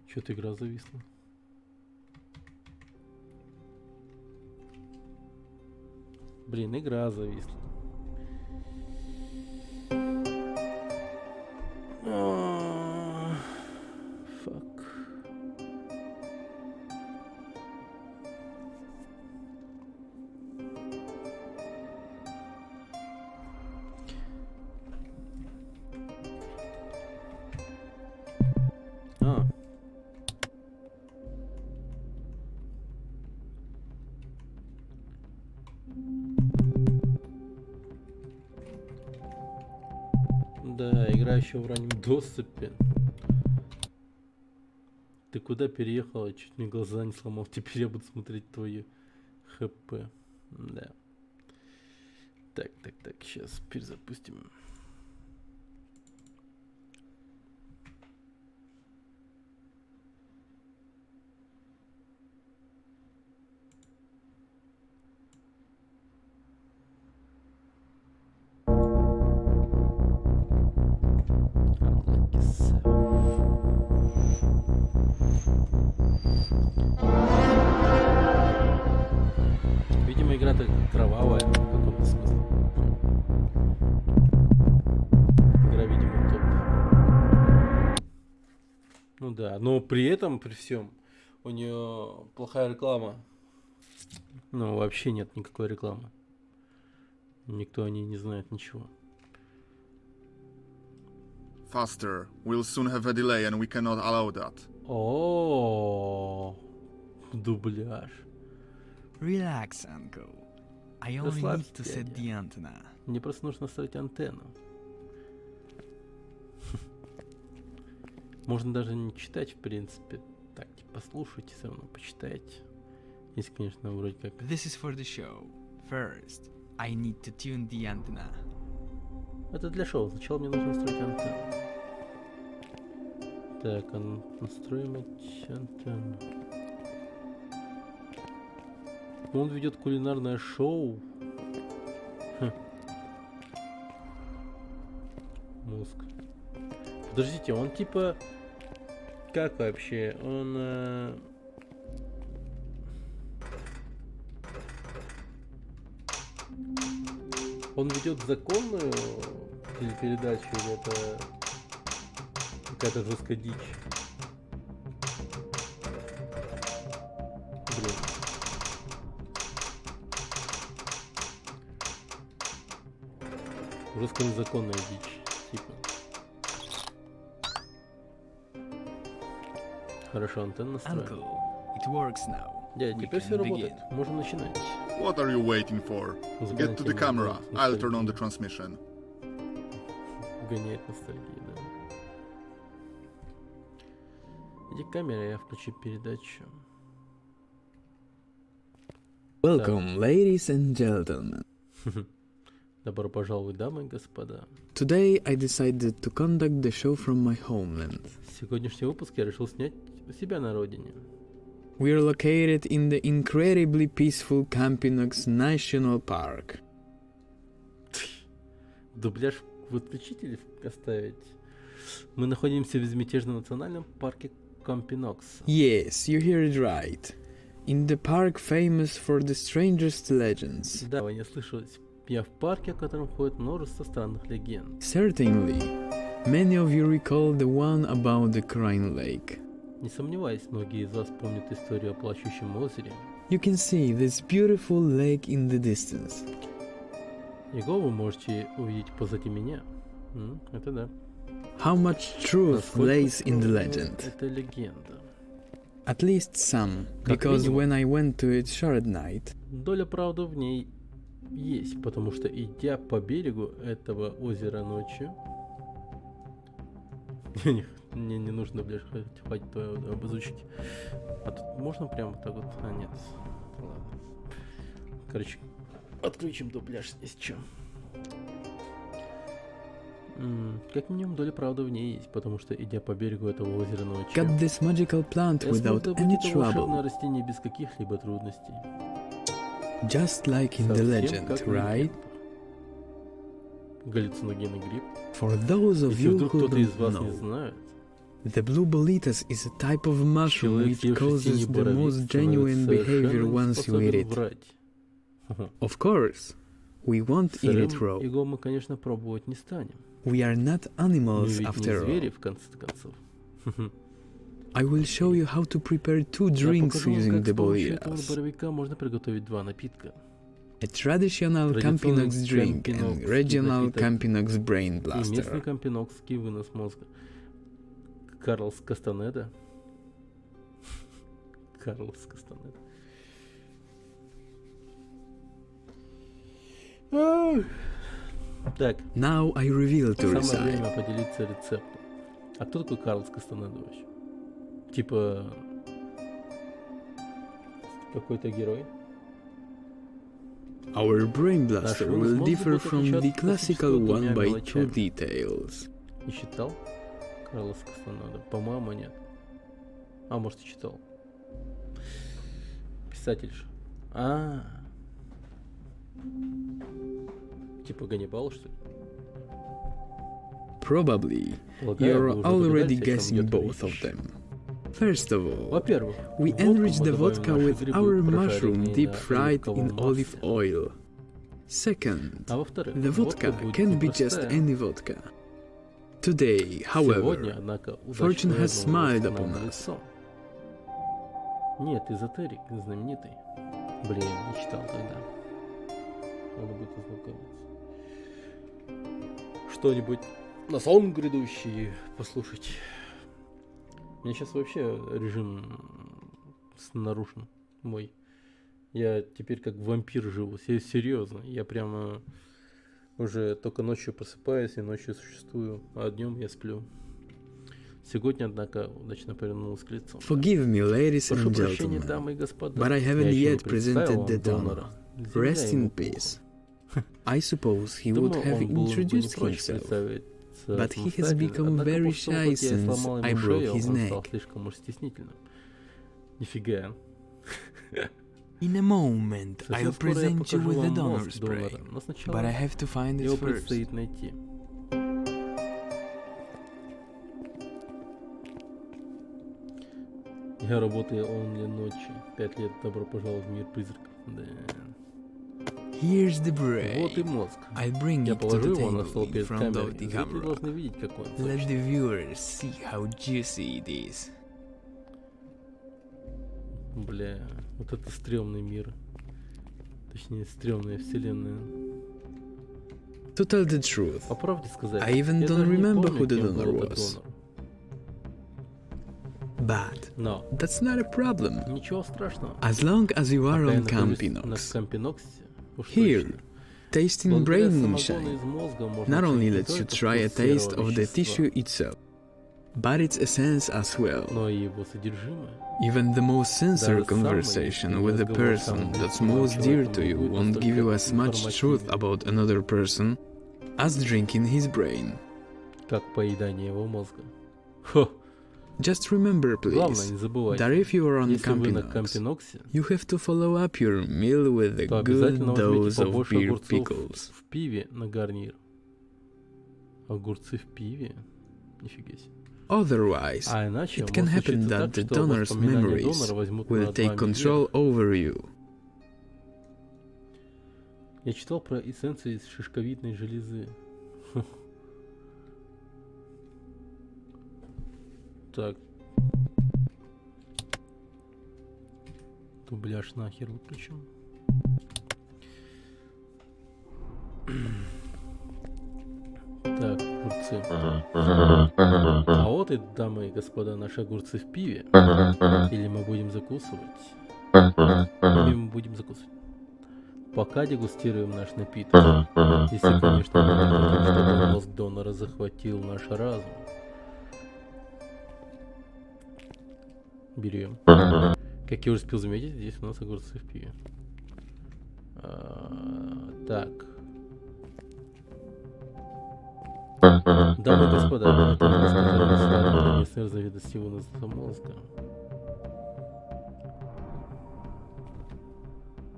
Чё-то игра зависла. Блин, игра зависла. Фак. Да, игра еще в раннем доступе. Ты куда переехала? Чуть мне глаза не сломал. Теперь я буду смотреть твои ХП. Да. Так, сейчас перезапустим. Видимо, игра-то кровавая в каком-то смысле. Игра, видимо, топ. Ну да, но при этом, при всем, у нее плохая реклама. Ну, вообще нет никакой рекламы. Никто о ней не знает ничего. Faster. We'll soon have a delay and we cannot allow that. О, дубляж. Relax, uncle. I only Расслабься, need to set дядя. the antenna. Мне просто нужно настроить антенну. Можно даже не читать, в принципе. Так, послушайте, все равно почитайте. Если, конечно, вроде как... This is for the show. First, I need to tune the antenna. Это для шоу. Сначала мне нужно настроить антенну. Так, настроим антенну. Он ведет кулинарное шоу. Мозг. Подождите, он типа... Как вообще? Он ведет законную телепередачу или это какая-то жесткая дичь? Блин. Жестко незаконная дичь, типа. Хорошо, антенна настроена. Uncle, it works now. Дядя, We теперь can все работает. begin. Можем начинать. What are you waiting for? Get to the camera. I'll turn on the transmission. Гоняет ностальгию, да. Иди к камере, я включу передачу. Welcome, ladies and gentlemen. Добро пожаловать, дамы и господа. Today I decided to conduct the show from my homeland. Сегодняшний выпуск я решил снять у себя на родине. We are located in the incredibly peaceful Campinox National Park. Дубляж выключить или оставить? Мы находимся в безмятежном национальном парке Кампинокс. Yes, you hear it right. In the park famous for the strangest legends. Да, вы не слышались. Я в парке, в котором ходит множество странных легенд. Certainly, many of you recall the one about the Crane Lake. Не сомневаюсь, многие из вас помнят историю о плачущем озере. You can see this beautiful lake in the distance. Его вы можете увидеть позади меня. Это да. How much truth Насколько lays in the трудно legend? Это легенда. At least some, Как because минимум. when I went to it short night, Доля правды в ней есть, потому что идя по берегу этого озера ночью... Мне не нужно, блядь, хватит твоей озвучки. А тут можно прямо так вот? А, нет. Ладно. Короче, отключим дубляж, если чё. Как минимум, доля правды в ней есть, потому что, идя по берегу этого озера ночью... got this magical plant Я смог without добыть any это волшебное trouble. растение без каких-либо трудностей. Just like in the Совсем legend, как в right? легендах. Галлюциногенный гриб. For those of Если you вдруг who кто-то из don't вас не know, знает, the blue bolitas is a type of mushroom человек, which съевший causes синий the боровик, most genuine становится behavior совершенно once you неспособен eat it. врать. Of course, we won't eat it Сырым raw. его мы, конечно, пробовать не станем. We are not Мы animals ведь не after звери, all. в конце концов. I will show you how to prepare 2 Я drinks покажу вам, using как the с помощью этого bolitas. боровика можно приготовить 2 напитка. A traditional Традиционный Campinox drink and кампинокский regional напиток Campinox brain И местный blaster. кампинокский вынос мозга. Карлос Кастанеда. Карлос Кастанеда. Так, Now I reveal to самое время recite. поделиться рецептом. А кто такой Карлос Кастанеда вообще? Типа... какой-то герой? Our brain Наш blaster вынос will мозга differ будет from отличаться the от classical классического one by двумя 2 мелочами. details. Не читал? Карлос Кастанеда? По-моему, нет. А, может, и читал. Писатель же. Типа Ганнибал, что ли? Probably, Полагаю, вы you're уже already догадались, о чем guessing идет both of речь. them. First of all, Во-первых, we в водку enrich мы the добавим vodka наши with грибы, our прожаренные mushroom deep на fried in оливковом olive масле. oil. Second, А во-вторых, the водка vodka будет can не be just простая. any vodka. Today, Сегодня, however, однако, fortune has smiled нам upon на us. лицо. Нет, эзотерик знаменитый. Блин, не читал тогда. Надо будет ознакомиться. Что-нибудь на сон грядущий послушать. У меня сейчас вообще режим нарушен мой. Я теперь как вампир живу, серьезно. Я прямо уже только ночью просыпаюсь и ночью существую, а днем я сплю. Сегодня, однако, удачно повернулась к лицу. Forgive me, ladies Прошу and прощения, gentlemen, дамы и господа. but I Я haven't еще не yet presented представил the вам донора. donor. Земля Rest ему in пух. peace. I suppose he Думаю, would have он был бы не introduced прочь himself, представиться but he has самостоятельно, become однако very после того, shy как я since сломал ему I broke шею, his он стал neck. слишком уж стеснительным. Нифига. In a moment, Совсем I'll скоро я present you покажу with the вам donor мозг донора, spray. но сначала But I have to find it его first. предстоит найти. Я работаю only ночи. 5 лет, добро пожаловать в мир призраков. Да. Here's the Вот и brain. мозг. I'll bring Я it to положу the его на table стол in перед front камерой. of the Зрители camera. должны видеть, какой он Let сочный. the viewers see how juicy it is. Бля, вот это стрёмный мир. Точнее, стрёмная вселенная. To tell the truth, По правде сказать, I even я don't даже не remember помню, who the кем donor был этот was. донор. but Но that's not a problem. ничего страшного. As long as you are Пока я on нахожусь на Campinox. Campinox, уж Here, точно. tasting Благодаря brain самогону moonshine из мозга можно not only ощутить lets не you только try a вкус серого taste of the вещества, tissue itself, but its essence as well. но и его содержимое. Even the most sincere Даже самый conversation with a разговор person самым that's близким most dear человеком to you будет won't give you настолько as much truth информативным, about another person as drinking his brain. как поедание его мозга. Хо! Just remember, Главное, please, не забывайте, that if you are on если вы на Campinox, Кампиноксе, you have to follow up your meal with a то good обязательно dose возьмите of побольше beer огурцов pickles. в пиве на гарнир. Огурцы в пиве? Нифига себе. Otherwise, А иначе it can может happen случиться that так, the что donor's воспоминания memories донора возьмут will над take вами control верх. over you. Я читал про эссенцию из шишковидной железы. Так. Дубляж нахер выключим. Так, огурцы. А вот и, дамы и господа, наши огурцы в пиве. Или мы будем закусывать. Или мы будем закусывать. Пока дегустируем наш напиток. Если, конечно, мы не хотим, чтобы мозг донора захватил наш разум. Берем. Как я уже успел заметить, здесь у нас огурцы в пиве. Так. Дамы и господа, это местные разновидности выноса мозга.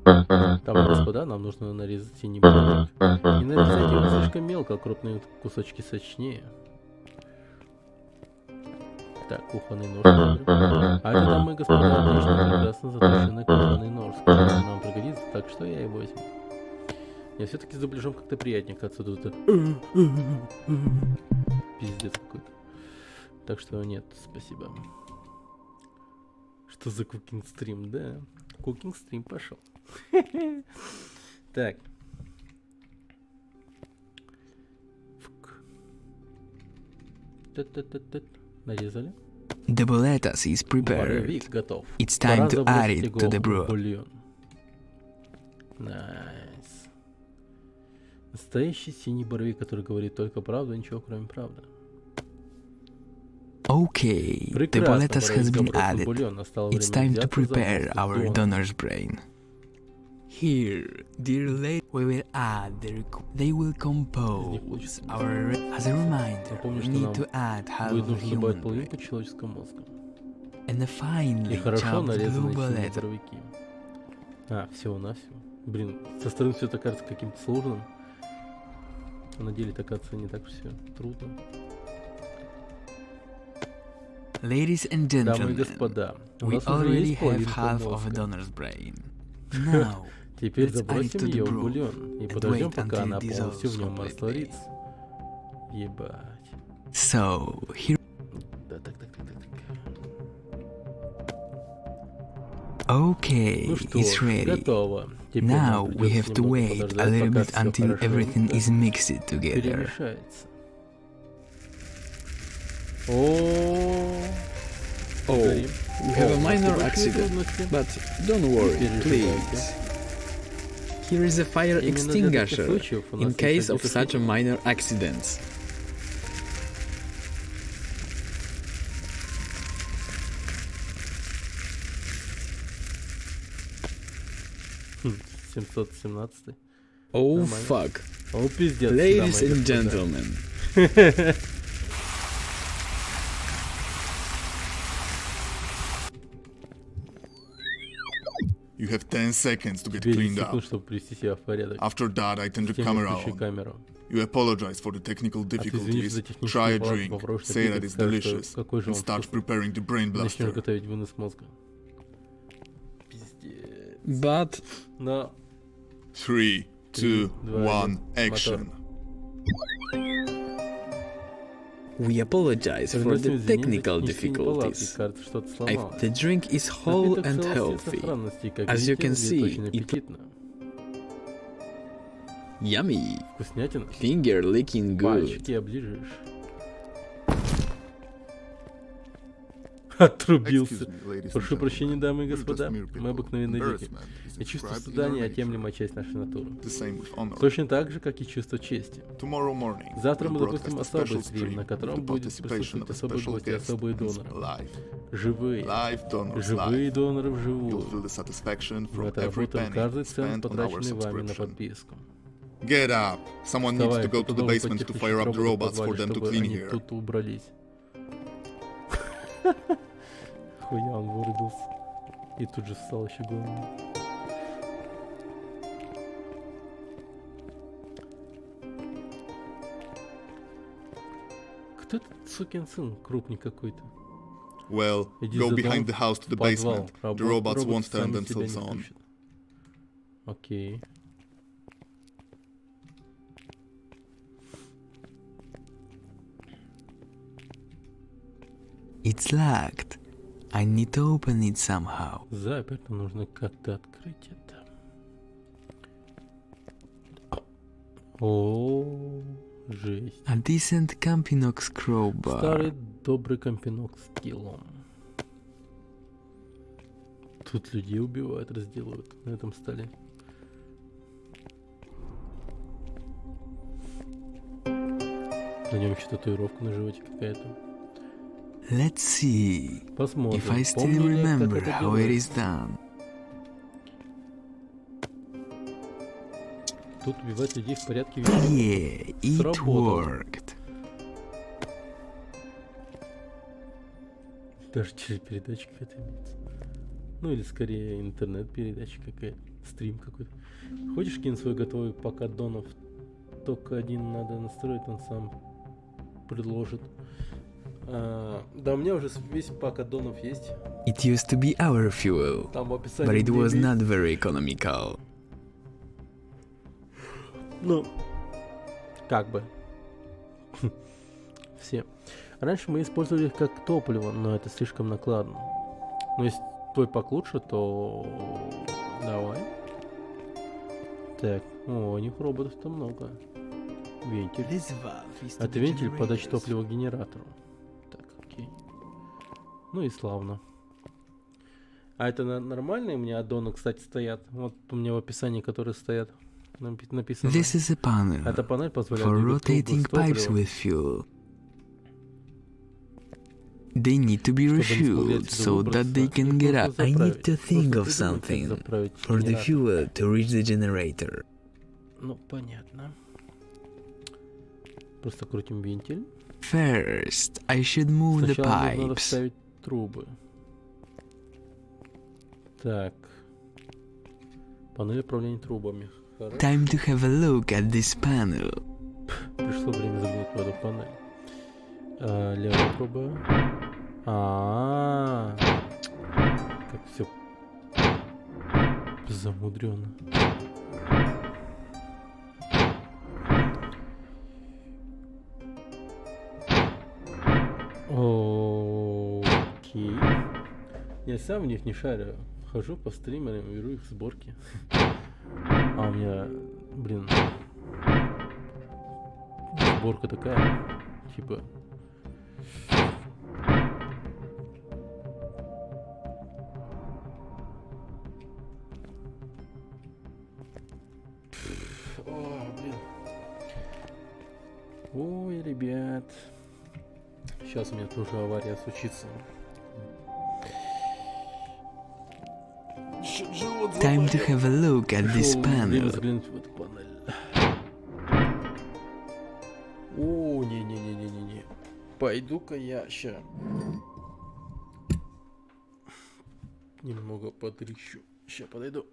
Дамы и господа, нам нужно нарезать синий бортик. Не нарезайте его слишком мелко, а крупные кусочки сочнее. Так, кухонный нож. А это, дамы и господа, отлично, прекрасно заточенный кухонный нож, который нам пригодится, так что я его возьму. Я все-таки за бляжом как-то приятнее, как отсюда это... Пиздец какой-то. Так что нет, спасибо. Что за кукинг стрим, да? Кукинг стрим пошел. Так. Нарезали. The lettuce is prepared. Боровик готов. It's time to Пора add забросить it его to the в broth. бульон. Найс. Настоящий синий боровик, который говорит только правду, ничего кроме правды. Okay, the Прекрасно, lettuce has боровик been забросил added. бульон. Настало It's время time to взяться за prepare мозг our донора. donor's brain. Here, dear lady, We will add they will compose our as a reminder. Напомню, We что need нам to add half будет of нужно human добавить brain половинку человеческого мозга. and a И finely хорошо chopped нарезанные blue синие lettuce. боровики. Всего-навсего. Блин, со стороны все это кажется каким-то сложным. А на деле, так кажется, не так все трудно. Ladies and Дамы и gentlemen, господа, у we нас уже already есть have половинка half of a мозга. donor's brain. Now, Теперь let's add it забросим to the ее в broth бульон и and подождем, wait пока until она it полностью в dissolves нем completely. растворится. Ебать. so here. Да, так. Okay, Ну что it's ж, ready. готово. Теперь Now нам we придется have to немного wait a подождать, little пока bit всё until everything хорошенько is mixed together. перемешается. О, Oh, горим. we have a О, minor большие accident, трудности. but don't worry, переживайте. please. Here is a fire Именно для таких extinguisher случаев у in нас case есть of such a огнетушитель. minor accidents. Хм, 717. Oh Нормально. fuck. О, пиздец. Ladies дамы и and господа. gentlemen, You have 10 seconds to get Тебе 10 cleaned up. секунд, чтобы привести себя в порядок. After that, I turn the Затем camera включи on. камеру. You apologize for the technical А ты извинишься difficulties, за try a технические неполадки, drink, попробуешь say that напиток, it's скажешь, что delicious, какой же and он start вкусный. preparing the brain Начнешь blaster. готовить вынос мозга. Пиздец. but Но 3, 2, 1, action. we apologize for приносим the извинения за technical технические неполадки. difficulties. Кажется, что-то If сломалось. the drink is whole Напиток and в целости и healthy, сохранности, как As you видите, can выглядит see, очень it- аппетитно. yummy, Вкуснятина. finger licking good. Пальчики оближешь. Отрубился. Excuse me, ladies and Прошу прощения, дамы и We're just господа. mere Мы people. обыкновенные люди. Embarrassment is И чувство described in стыда our неотъемлемая nature. часть нашей натуры. The same with honor. Точно так же, как и чувство чести. Tomorrow morning, Завтра мы we'll запустим broadcast a особый special стрим, stream на with котором the будет participation присутствовать of a особые special гости, guest. особые It's доноры. live. Живые. Live donors Живые live. доноры You'll вживую. feel the satisfaction Мы from every отработаем penny каждый цент, spent on our потраченный вами на subscription. подписку. Get up! Someone needs Давай, to go to кто-то the должен basement пойти to включить fire up the робота в robots for подвале, them to чтобы clean они here. тут убрались. Хуя, он вырубился. И тут же встал еще голову. Кто этот сукин сын крупный какой-то? Well, Иди go за behind дом, the house to the в подвал. basement. The robots Роботы won't turn сами себя themselves не on. включат. Окей. It's locked. I need to open it somehow. Заперто, нужно как-то открыть это. О, жесть. A decent Campinox crowbar. Старый добрый компинок с килом. Тут людей убивают, разделывают на этом столе. На нем еще татуировка на животе какая-то. Let's see Посмотрим. if I still Помню ли я, как remember это how it делается. is done. Тут убивать людей в порядке вещей. Yeah, it Сработало. worked. Даже через передатчик это имеется. Ну или скорее интернет-передача какая-то. Стрим какой-то. Хочешь кинуть свой готовый пак аддонов? Только один надо настроить, он сам предложит. Да, у меня уже весь пак аддонов есть. It used to be our fuel, Там в описании. but it was имеется. not very economical. Ну, как бы. Все. Раньше мы использовали их как топливо, но это слишком накладно. Но если твой пак лучше, то давай. Так, о, у них роботов-то много. Вентиль. Это вентиль подачи топлива к генератору. Так, окей. Ну и славно. А это нормальные у меня аддоны, кстати, стоят. Вот у меня в описании, которые стоят, написано. This is a panel Эта панель позволяет for двигать трубы rotating с топливом, pipes with fuel. They need to be чтобы не refueled справляться до so that they выброса. can Их get можно up. I need заправить. to think Просто of придумать, как something заправить for the генератор. fuel to reach the generator. Ну, понятно. Просто крутим вентиль. First, I should move the Сначала нам надо pipes. вставить трубы. Так. Панель управления трубами. Хорошо. Time to have a look at this panel. Пришло время заглянуть в эту панель. Левая труба. Как все замудрено. Окей. Я сам в них не шарю. Хожу по стримерам, беру их сборки. А у меня, блин, сборка такая, типа, О, блин. Ой, ребят. Сейчас у меня тоже авария случится. Time to have a look at this Время panel. заглянуть в эту панель. О, не-не-не-не-не-не. Пойду-ка я ща немного потрещу. Ща подойду.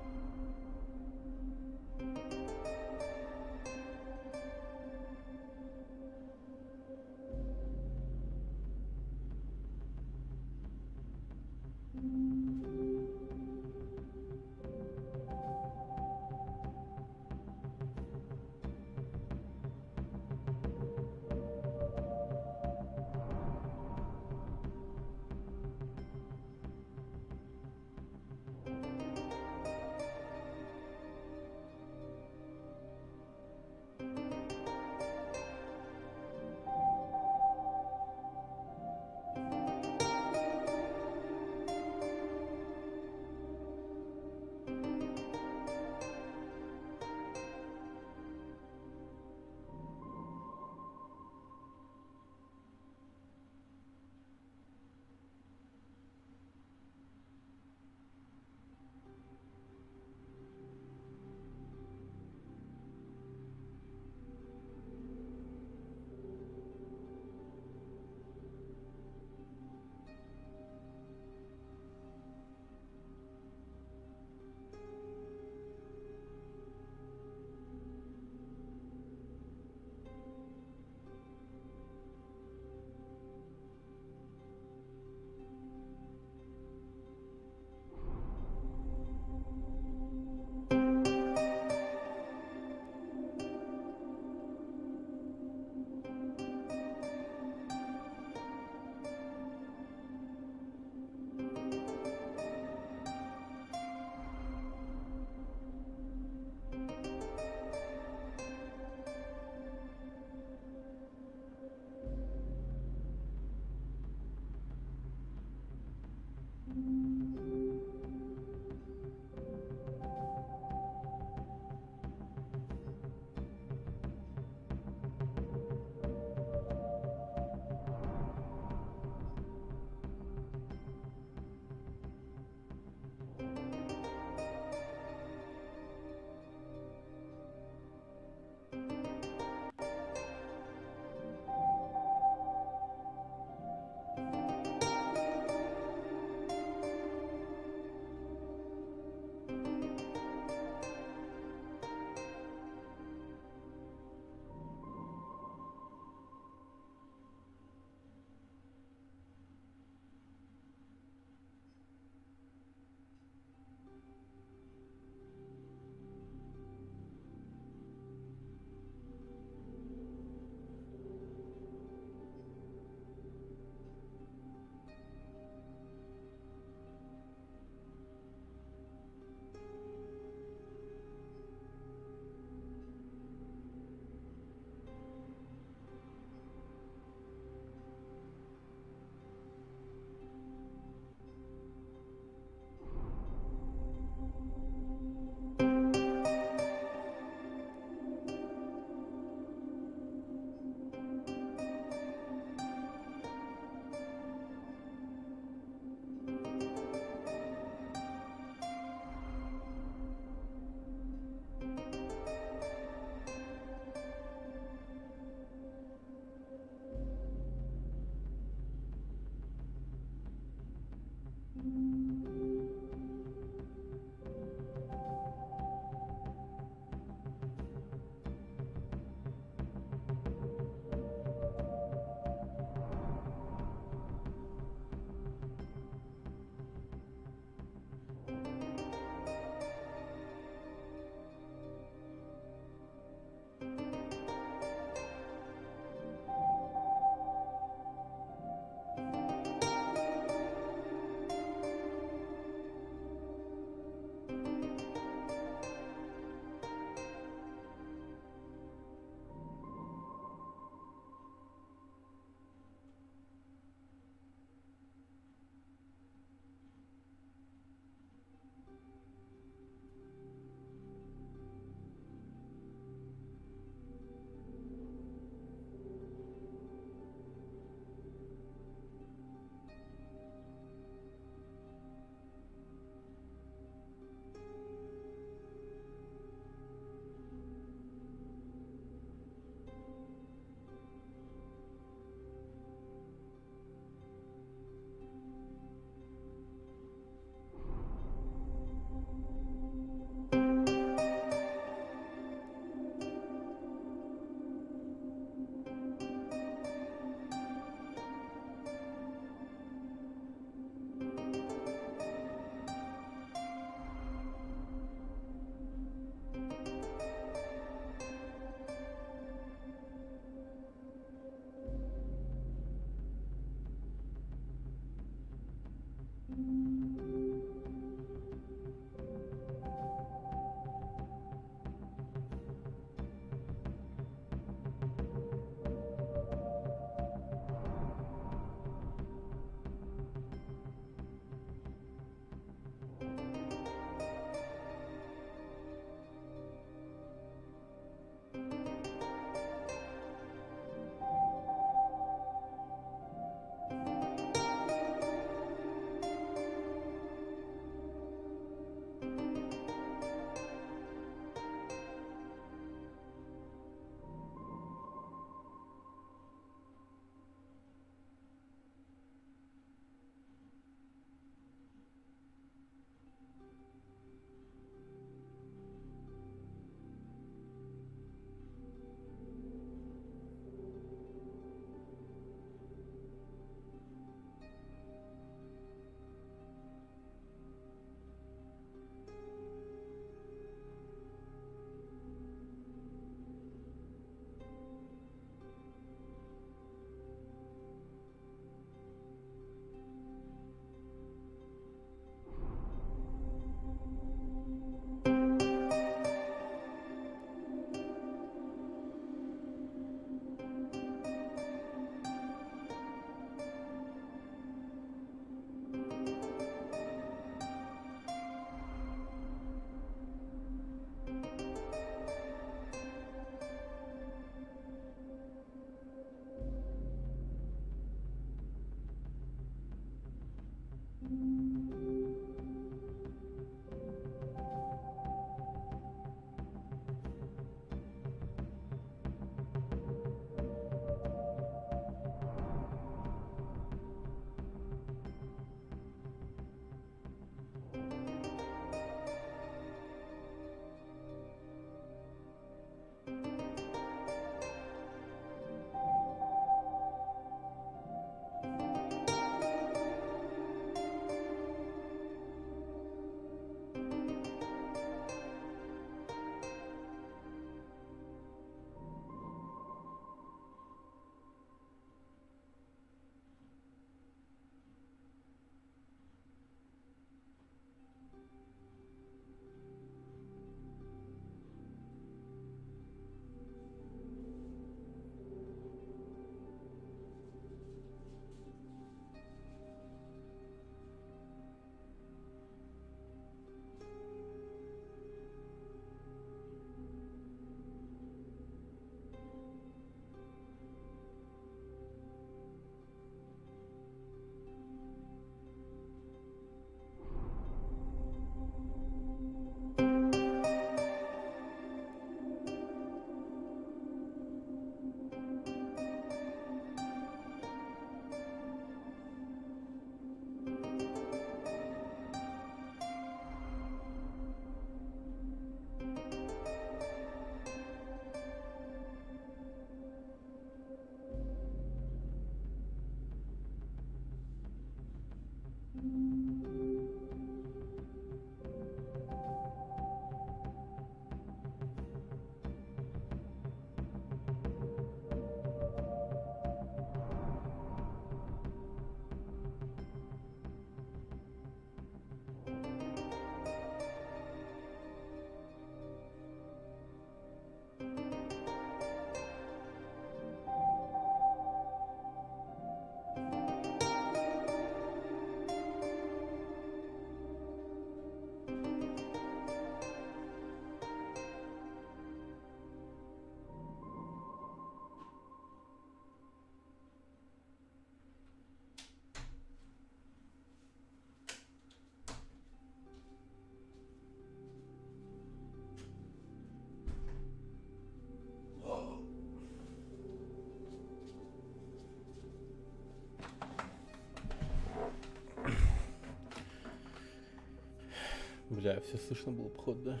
Бля, все слышно было, походу, да?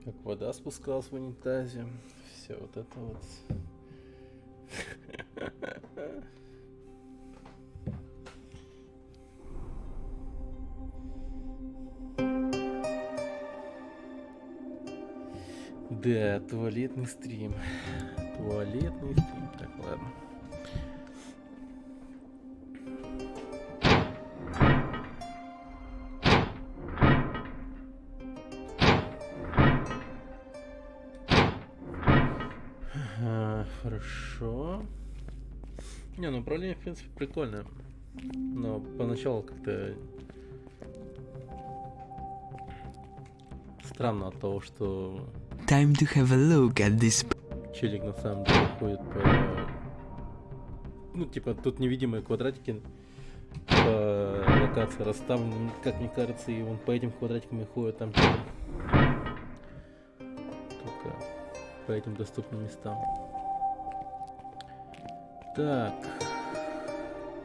Как вода спускалась в унитазе. Все вот это вот. Да, туалетный стрим. Туалетный стрим. Так, ладно. Хорошо. Не, ну управление, в принципе, прикольное. Но поначалу как-то странно от того, что Time to have a look at this. челик на самом деле ходит по... Ну, типа, тут невидимые квадратики по локации расставлены, как мне кажется, и он по этим квадратикам и ходит там, типа, только по этим доступным местам. Так.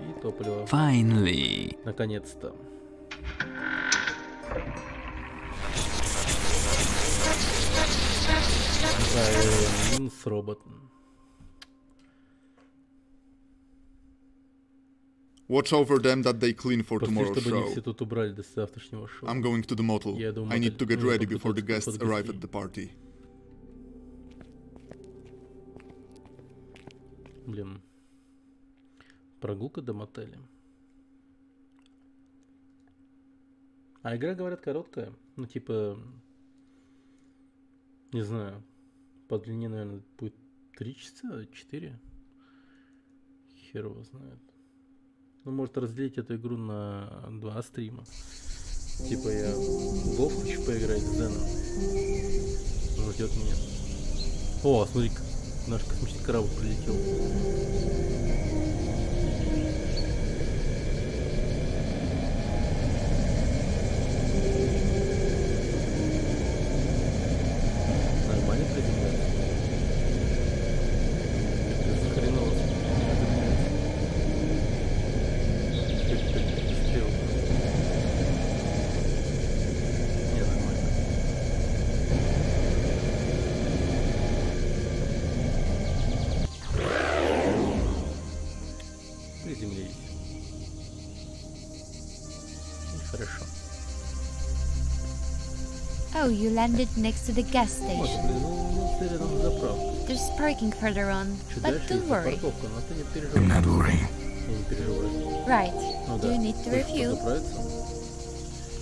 И топливо. Finally. Наконец-то. Минус робот. Watch over them that they clean for После, tomorrow's чтобы они все show. тут убрали до завтрашнего шоу. I'm going to the motel. Я думаю, I need to get нужно ready before the подготовиться guests под arrive гостей. at the party. Блин. Прогулка до мотеля. А игра, говорят, короткая. Ну, типа... Не знаю. По длине, наверное, будет 3 часа, 4. Хер его знает. Ну, может разделить эту игру на 2 стрима. Типа я в Golf хочу поиграть с Дэном. Он ждет меня. О, смотри, наш космический корабль прилетел. Нормально приземляется. Это хреново. Не, нормально. Приземлились. И хорошо. Oh, you landed next to the gas Вот, station. блин, ну ты рядом с заправкой. There's parking further on, Чуть but дальше don't есть worry. парковка, но ты не I'm переживай. not worrying. Я не переживаю. Right. Ну Do да. you need to Хочешь refuel? заправиться?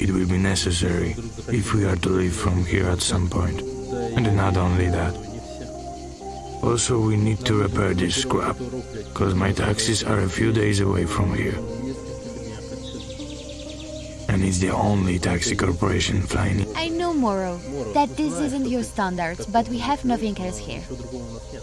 It will be necessary if we are to leave from here at some point. Да, And not only that. не все. Also, we need to repair this scrap, cause my taxis are a few days away from here, and it's the only taxi corporation flying. I know, Moro, that this isn't your standard, but we have nothing else here. Ничего другого у нас нет.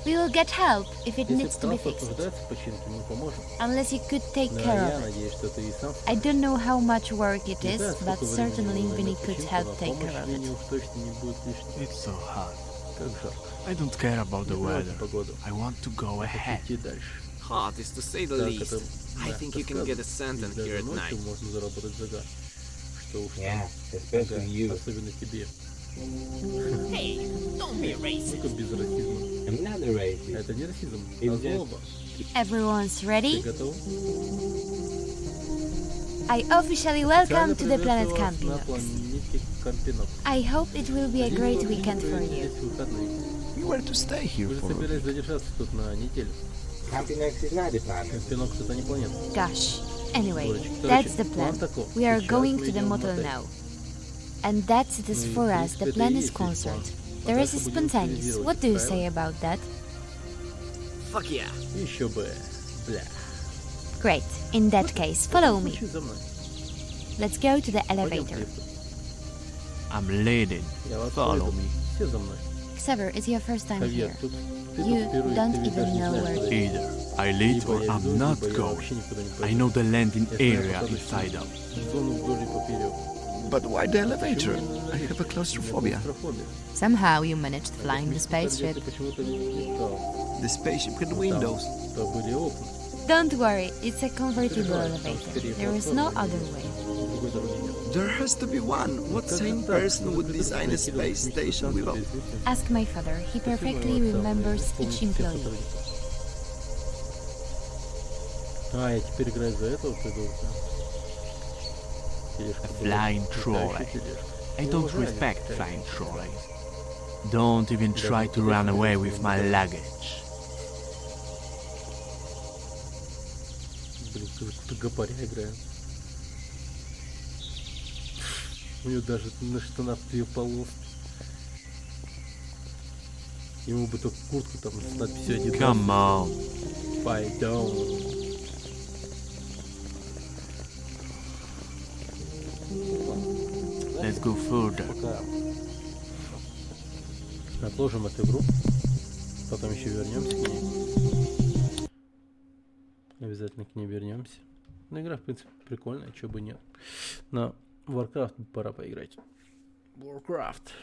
We will get help if it Если needs to be транспорт fixed. нуждается в починке, мы поможем. Unless you could take Но care я of it. надеюсь, что ты и сам I don't know how much work it не is, знаю, but сколько certainly времени Vinny займет could починка, help но take помощь care of Винни it. уж точно не будет лишней. It's so hot. Как жарко. I don't care about the Не нравится weather. погода. I want to go Хочу ahead. идти дальше. Hot is to say the Так, least. это, I да, think you can get a suntan сказано. И here даже at ночью night. можно заработать загар. Что уж там. Yeah, especially Ага, you. особенно тебе. Hey, don't be racist. Ну-ка без расизма. I'm not a racist. Это не расизм, а It's just- злоба. Everyone's Ты ready? готов? I officially welcome Официально to the planet приветствую вас на Campinox. планете Кампинок. I hope it will be a Надеюсь, great вы weekend for проведете you. здесь выходные. You were to stay here Вы же for a собирались week. задержаться тут на неделю. Campinox is not a planet. Кампинок это не планета. Gosh. Anyway, Дурочка. that's the План plan. таков. We are Сейчас going мы to the идем в motel мотель. now. And that's it as Ну и, far в as принципе, the это и plan is есть весь план. concerned. А The rest дальше is будем spontaneous. импровизировать, What do you правильно? say about that? Fuck yeah. Еще бы. Бля. Great. In that case, follow me. Случай за мной. Let's go to the Пойдем к elevator. лифту. I'm leading. Я вас Follow поведу. me. Все за мной. Xavier, it's your first time Хавьер, here. тут ты You тут впервые, don't ты ведь even даже не know знаешь, where куда to- идти. Either I lead Либо or я I'm веду, not либо я going. вообще никуда не I пойду. know the landing Я знаю area посадочную inside out. зону вдоль и поперек. But why the elevator? Почему именно I лифт? have a У меня claustrophobia. клаустрофобия. Somehow you managed flying the Космический корабль spaceship. ты почему-то не летал. The spaceship with Там windows. то были окна. Don't worry, it's a convertible elevator. There is no other way. Другой дороги нет. There has to be one. What sane person would design a space station without... Ask my father, he perfectly remembers each employee. А, я теперь играю за этого придурка. A flying trolley. I don't respect flying trolleys. Don't even try to run away with my luggage. Блин, какого-то гопаря играю. У него даже на штанах 2 полоски. Ему бы только куртку там с надписью 1. Come on. Пойдем. Let's go further. Пока. Отложим эту игру. Потом еще вернемся к ней. Обязательно к ней вернемся. Ну, игра, в принципе, прикольная, чего бы нет. Но Warcraft пора поиграть. Warcraft.